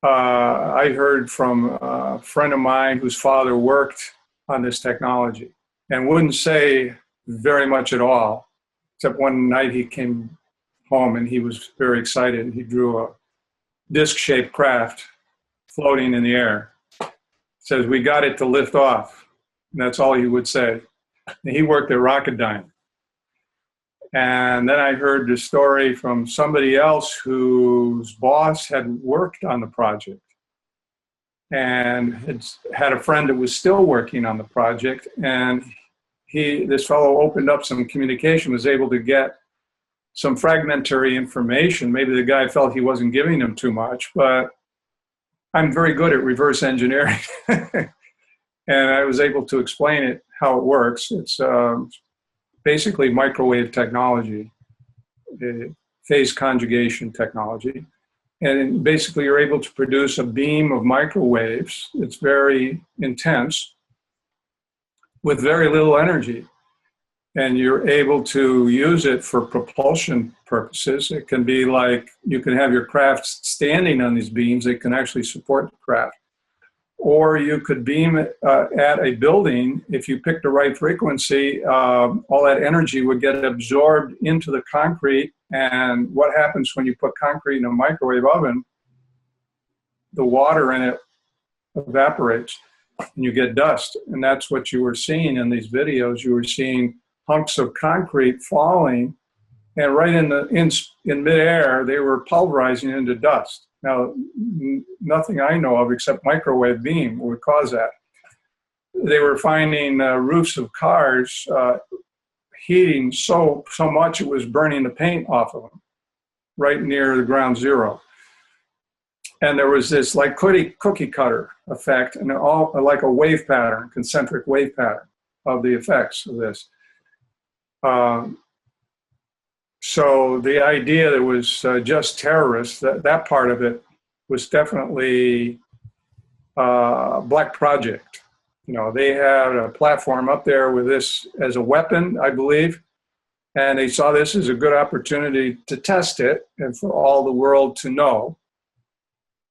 I heard from a friend of mine whose father worked on this technology and wouldn't say very much at all, except one night he came home and he was very excited. He drew a disc-shaped craft floating in the air. Says, "We got it to lift off." And that's all he would say. And he worked at Rocketdyne. And then I heard the story from somebody else whose boss had worked on the project and had a friend that was still working on the project. And this fellow opened up some communication, was able to get some fragmentary information. Maybe the guy felt he wasn't giving him too much, but I'm very good at reverse engineering. And I was able to explain it, how it works. It's basically microwave technology, phase conjugation technology. And basically you're able to produce a beam of microwaves. It's very intense with very little energy. And you're able to use it for propulsion purposes. It can be like you can have your craft standing on these beams. They can actually support the craft. Or you could beam it at a building. If you pick the right frequency, all that energy would get absorbed into the concrete. And what happens when you put concrete in a microwave oven? The water in it evaporates and you get dust. And that's what you were seeing in these videos. You were seeing hunks of concrete falling, and right in midair, they were pulverizing into dust. Now, nothing I know of except microwave beam would cause that. They were finding roofs of cars heating so much it was burning the paint off of them, right near the ground zero. And there was this like cookie cutter effect, and all like a wave pattern, concentric wave pattern of the effects of this. So the idea that was just terrorists, that part of it was definitely a black project. You know, they had a platform up there with this as a weapon, I believe, and they saw this as a good opportunity to test it and for all the world to know.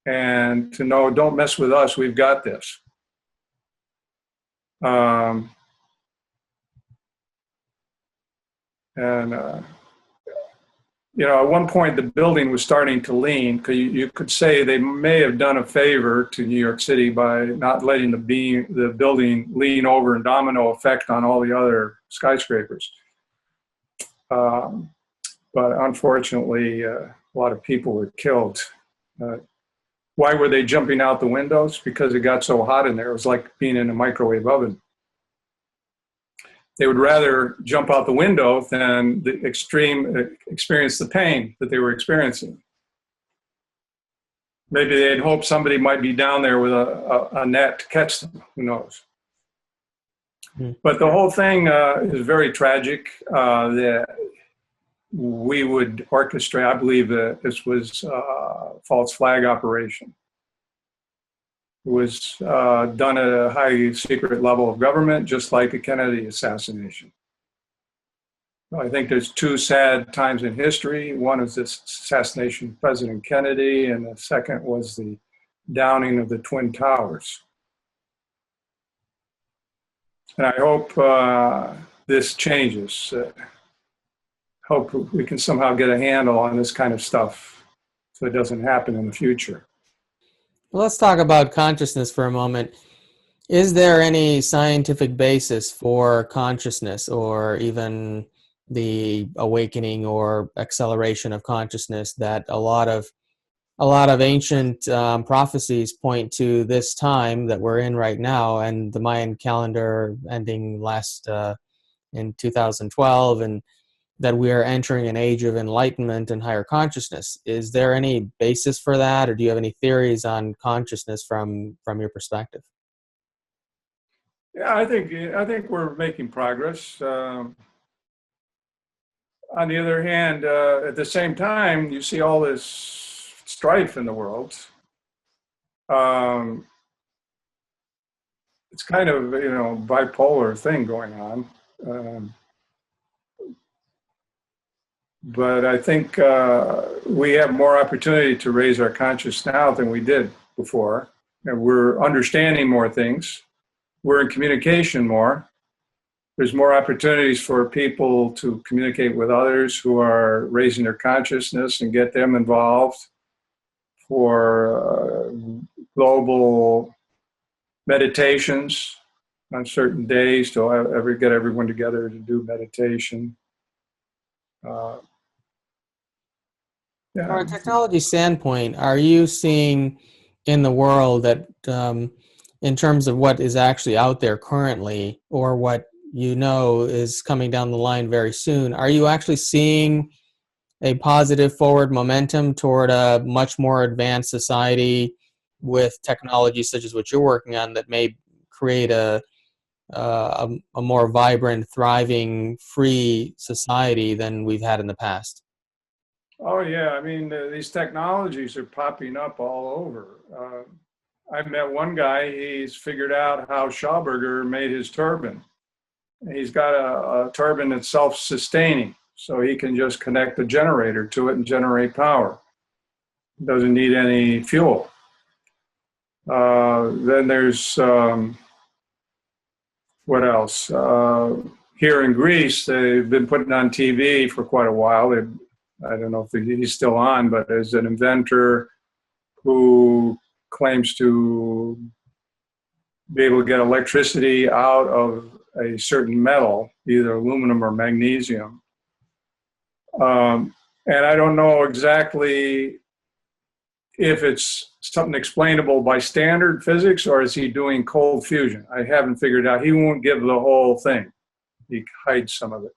And to know, don't mess with us, we've got this. You know, at one point the building was starting to lean, because you could say they may have done a favor to New York City by not letting the building lean over and domino effect on all the other skyscrapers. But unfortunately, a lot of people were killed. Why were they jumping out the windows? Because it got so hot in there. It was like being in a microwave oven. They would rather jump out the window than experience the pain that they were experiencing. Maybe they'd hope somebody might be down there with a net to catch them. Who knows? But the whole thing is very tragic. That we would orchestrate. I believe that this was a false flag operation. It was done at a high secret level of government, just like the Kennedy assassination. I think there's two sad times in history. One is this assassination of President Kennedy, and the second was the downing of the Twin Towers. And I hope this changes. Hope we can somehow get a handle on this kind of stuff so it doesn't happen in the future. Well, let's talk about consciousness for a moment. Is there any scientific basis for consciousness, or even the awakening or acceleration of consciousness, that a lot of ancient prophecies point to this time that we're in right now, and the Mayan calendar ending in 2012, and that we are entering an age of enlightenment and higher consciousness? Is there any basis for that, or do you have any theories on consciousness from your perspective? Yeah, I think we're making progress. On the other hand, at the same time, you see all this strife in the world. It's kind of, you know, bipolar thing going on. But I think we have more opportunity to raise our conscious now than we did before. And we're understanding more things. We're in communication more. There's more opportunities for people to communicate with others who are raising their consciousness and get them involved for global meditations on certain days to get everyone together to do meditation. Uh, From yeah. a technology standpoint, are you seeing in the world that, in terms of what is actually out there currently, or what you know is coming down the line very soon, are you actually seeing a positive forward momentum toward a much more advanced society with technology such as what you're working on that may create a more vibrant, thriving, free society than we've had in the past? Oh yeah, I mean these technologies are popping up all over. I've met one guy. He's figured out how Schauberger made his turbine. He's got a turbine that's self-sustaining, so he can just connect a generator to it and generate power. Doesn't need any fuel. Then there's what else? Here in Greece, they've been putting on TV for quite a while. I don't know if he's still on, but there's an inventor who claims to be able to get electricity out of a certain metal, either aluminum or magnesium. And I don't know exactly if it's something explainable by standard physics or is he doing cold fusion. I haven't figured out. He won't give the whole thing. He hides some of it.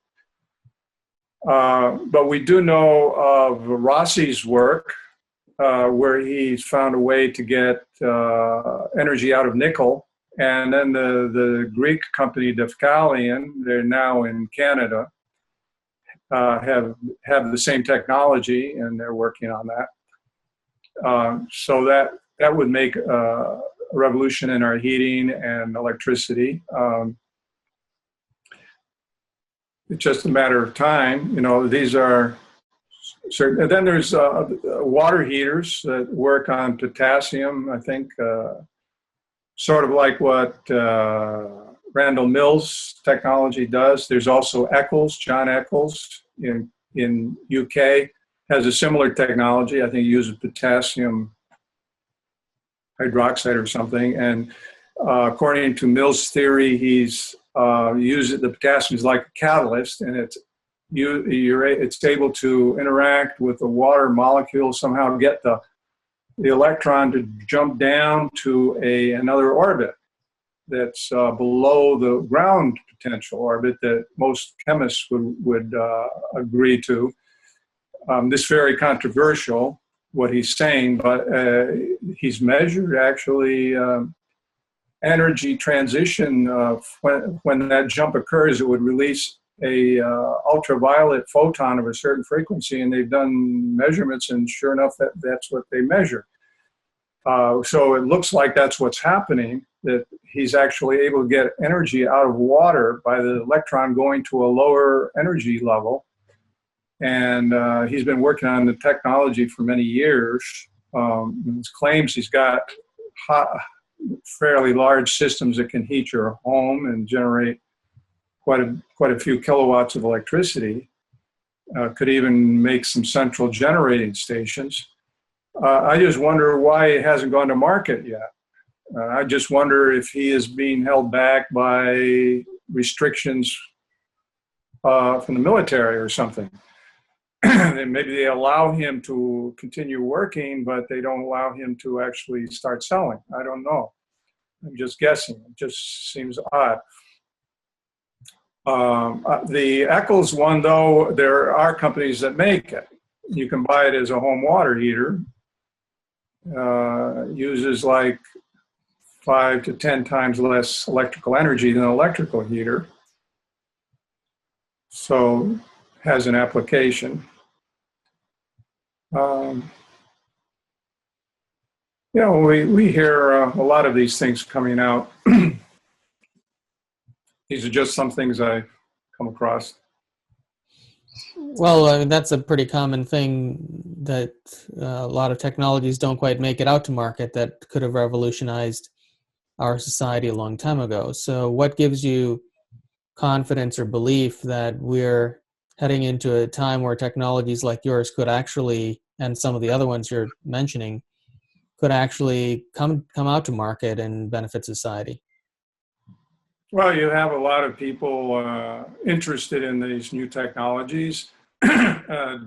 But we do know of Rossi's work, where he's found a way to get energy out of nickel. And then the Greek company Defcalion, they're now in Canada, have the same technology, and they're working on that. So that would make a revolution in our heating and electricity. It's just a matter of time. You know, these are certain. And then there's water heaters that work on potassium, I think, sort of like what Randall Mills technology does. There's also Eccles, John Eccles in UK has a similar technology. I think he uses potassium hydroxide or something. And according to Mills' theory, he's uses the potassium is like a catalyst, and it's able to interact with the water molecule, somehow get the electron to jump down to another orbit that's below the ground potential orbit that most chemists would agree to. This is very controversial, what he's saying, but he's measured actually energy transition. When that jump occurs, it would release a ultraviolet photon of a certain frequency, and they've done measurements, and sure enough, that's what they measure. So it looks like that's what's happening, that he's actually able to get energy out of water by the electron going to a lower energy level. And he's been working on the technology for many years. He claims he's got fairly large systems that can heat your home and generate quite a few kilowatts of electricity. Could even make some central generating stations. I just wonder why it hasn't gone to market yet. I just wonder if he is being held back by restrictions from the military or something. And maybe they allow him to continue working, but they don't allow him to actually start selling. I don't know. I'm just guessing. It just seems odd. The Eccles one, though, there are companies that make it. You can buy it as a home water heater. Uses like 5 to 10 times less electrical energy than an electrical heater. So has an application. You know, we hear a lot of these things coming out. These are just some things I come across. Well, I mean, that's a pretty common thing, that a lot of technologies don't quite make it out to market that could have revolutionized our society a long time ago. So what gives you confidence or belief that we're heading into a time where technologies like yours could actually, and some of the other ones you're mentioning, could actually come out to market and benefit society? Well, you have a lot of people interested in these new technologies.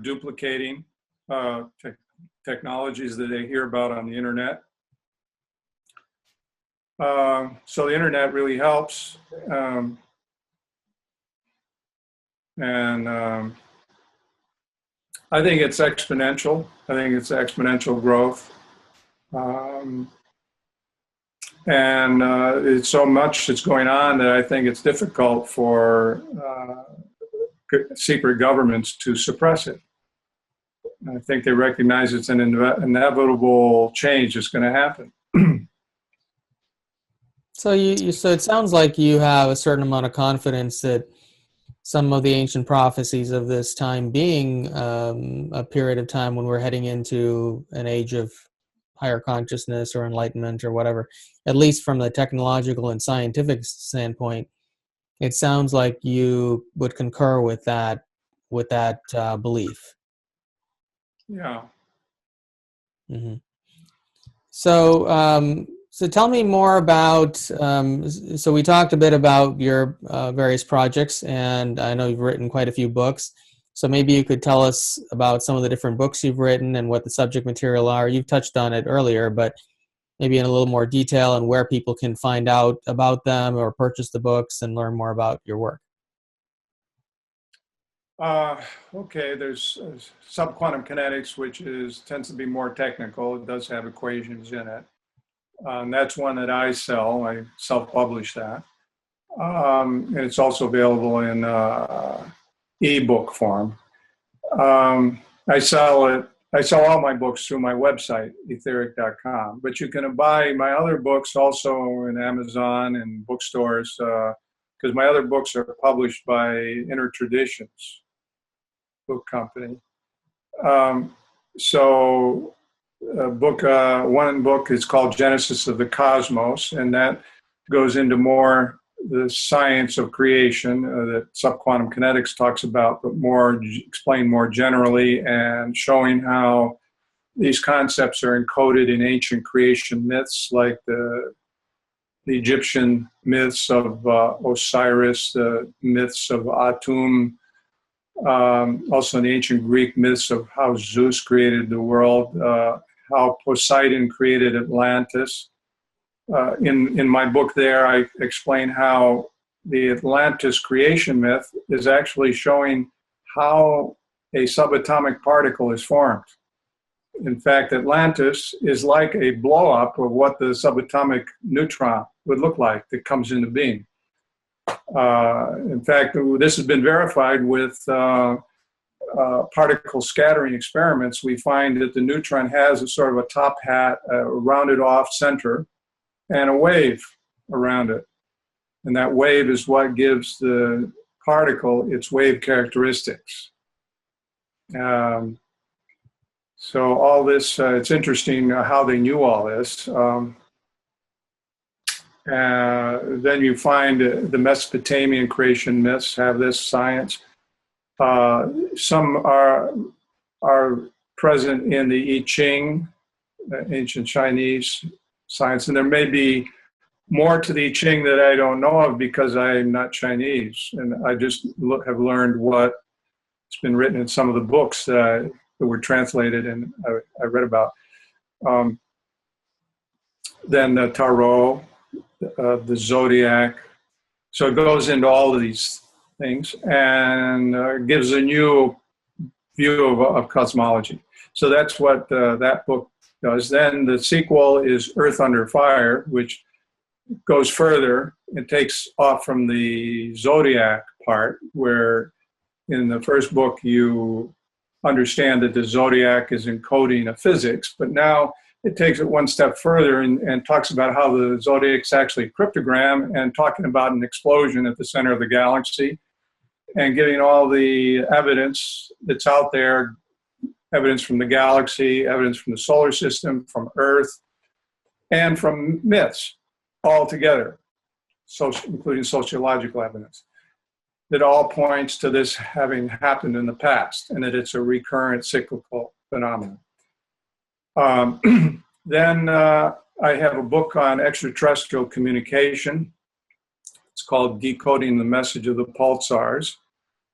duplicating technologies that they hear about on the internet. So the internet really helps. I think it's exponential. I think it's exponential growth. It's so much that's going on that I think it's difficult for secret governments to suppress it. I think they recognize it's an inevitable change that's going to happen. So so it sounds like you have a certain amount of confidence that some of the ancient prophecies of this time being a period of time when we're heading into an age of higher consciousness or enlightenment or whatever, at least from the technological and scientific standpoint, it sounds like you would concur with that belief. Yeah. Mm-hmm. So tell me more about, so we talked a bit about your various projects, and I know you've written quite a few books. So maybe you could tell us about some of the different books you've written and what the subject material are. You've touched on it earlier, but maybe in a little more detail and where people can find out about them or purchase the books and learn more about your work. Okay, there's Subquantum Kinetics, which tends to be more technical. It does have equations in it. And that's one that I sell. I self-publish that. And it's also available in ebook form. I sell all my books through my website, etheric.com. But you can buy my other books also in Amazon and bookstores, because my other books are published by Inner Traditions book company. One book is called Genesis of the Cosmos, and that goes into more the science of creation that Subquantum Kinetics talks about, but explained more generally, and showing how these concepts are encoded in ancient creation myths, like the Egyptian myths of Osiris, the myths of Atum, also in the ancient Greek myths of how Zeus created the world, how Poseidon created Atlantis. In my book there, I explain how the Atlantis creation myth is actually showing how a subatomic particle is formed. In fact, Atlantis is like a blow-up of what the subatomic neutron would look like that comes into being. In fact, this has been verified with particle scattering experiments. We find that the neutron has a sort of a top hat, a rounded off center, and a wave around it. And that wave is what gives the particle its wave characteristics. So all this, it's interesting how they knew all this. Then you find the Mesopotamian creation myths have this science. Some are present in the I Ching, ancient Chinese science, and there may be more to the I Ching that I don't know of because I'm not Chinese, and I just have learned what's been written in some of the books that were translated and I read about. Then the Tarot, the Zodiac. So it goes into all of these things and gives a new view of cosmology. So that's what that book does. Then the sequel is Earth Under Fire, which goes further and takes off from the Zodiac part, where in the first book you understand that the Zodiac is encoding a physics, but now it takes it one step further and talks about how the Zodiac's actually a cryptogram, and talking about an explosion at the center of the galaxy, and giving all the evidence that's out there, evidence from the galaxy, evidence from the solar system, from Earth, and from myths all together, including sociological evidence, that all points to this having happened in the past, and that it's a recurrent cyclical phenomenon. Then I have a book on extraterrestrial communication. It's called Decoding the Message of the Pulsars.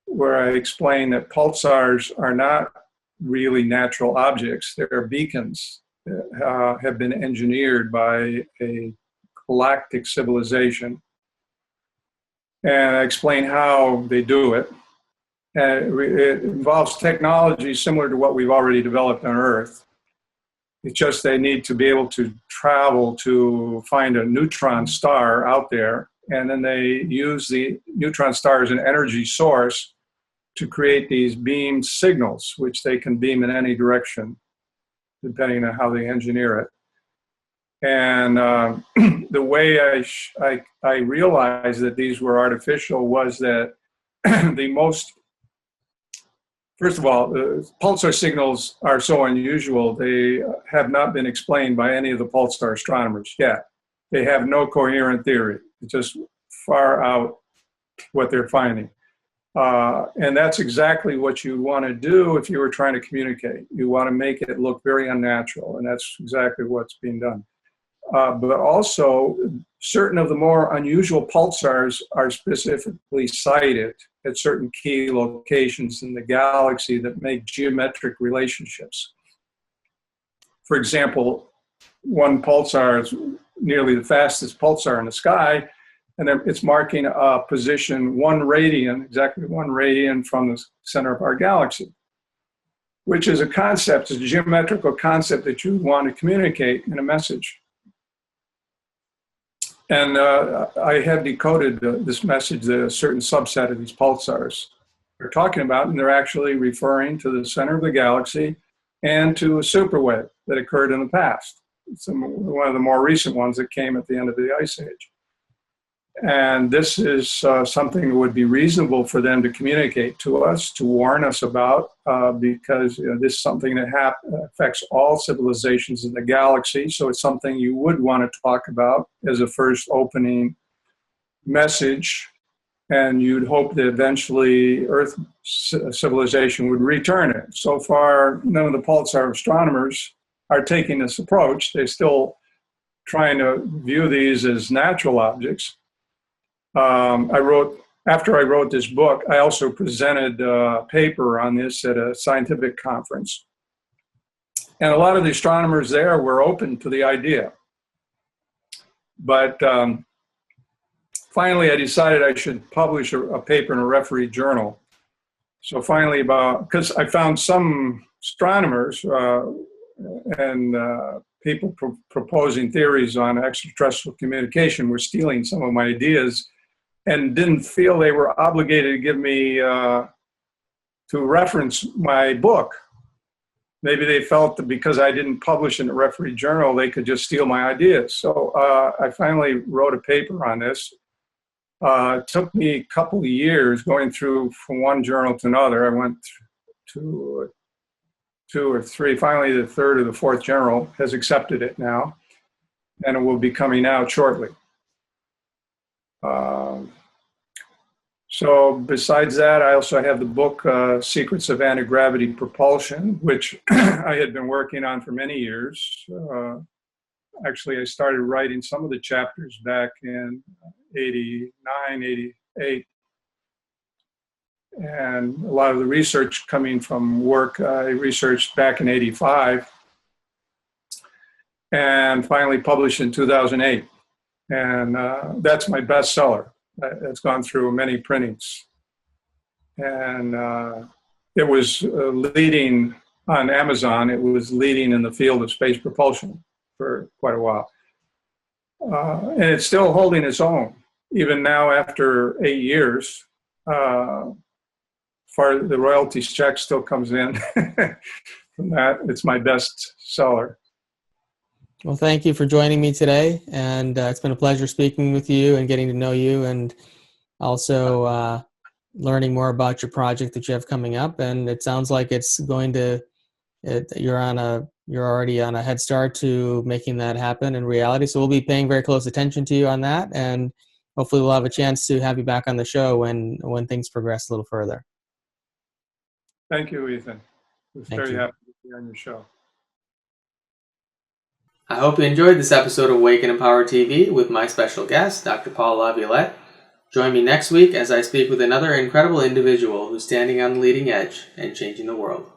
where I explain that pulsars are not really natural objects. They're beacons that have been engineered by a galactic civilization. And I explain how they do it. And it involves technology similar to what we've already developed on Earth. It's just they need to be able to travel to find a neutron star out there, and then they use the neutron star as an energy source to create these beam signals, which they can beam in any direction, depending on how they engineer it. And the way I realized that these were artificial was that first of all, pulsar signals are so unusual, they have not been explained by any of the pulsar astronomers yet. They have no coherent theory. It's just far out what they're finding. And that's exactly what you want to do if you were trying to communicate. You want to make it look very unnatural, and that's exactly what's being done. But also, certain of the more unusual pulsars are specifically sited at certain key locations in the galaxy that make geometric relationships. For example, one pulsar is nearly the fastest pulsar in the sky, and it's marking a position 1 radian, exactly 1 radian from the center of our galaxy, which is a concept, a geometrical concept that you want to communicate in a message. And I have decoded this message that a certain subset of these pulsars are talking about, and they're actually referring to the center of the galaxy and to a superwave that occurred in the past. It's one of the more recent ones that came at the end of the Ice Age. And this is something that would be reasonable for them to communicate to us, to warn us about, because this is something that affects all civilizations in the galaxy. So it's something you would want to talk about as a first opening message. And you'd hope that eventually Earth civilization would return it. So far, none of the pulsar astronomers are taking this approach. They're still trying to view these as natural objects. After I wrote this book, I also presented a paper on this at a scientific conference. And a lot of the astronomers there were open to the idea. But finally, I decided I should publish a paper in a refereed journal. So finally, because I found some astronomers and people proposing theories on extraterrestrial communication were stealing some of my ideas, and didn't feel they were obligated to give me to reference my book. Maybe they felt that because I didn't publish in a refereed journal, they could just steal my ideas. So I finally wrote a paper on this. It took me a couple of years going through from one journal to another. I went to 2 or 3. Finally, the 3rd or the 4th journal has accepted it now, and it will be coming out shortly. So besides that, I also have the book, Secrets of Anti-Gravity Propulsion, which I had been working on for many years. Actually, I started writing some of the chapters back in 89, 88. And a lot of the research coming from work I researched back in 85. And finally published in 2008. And that's my bestseller. It's gone through many printings. And it was leading on Amazon. It was leading in the field of space propulsion for quite a while. And it's still holding its own, even now after 8 years. The royalties check still comes in from that. It's my best seller. Well, thank you for joining me today, and it's been a pleasure speaking with you and getting to know you, and also learning more about your project that you have coming up. And it sounds like you're already on a head start to making that happen in reality. So we'll be paying very close attention to you on that, and hopefully we'll have a chance to have you back on the show when things progress a little further. Thank you, Ethan. I was very happy to be on your show. I hope you enjoyed this episode of Awaken and Power TV with my special guest, Dr. Paul LaViolette. Join me next week as I speak with another incredible individual who's standing on the leading edge and changing the world.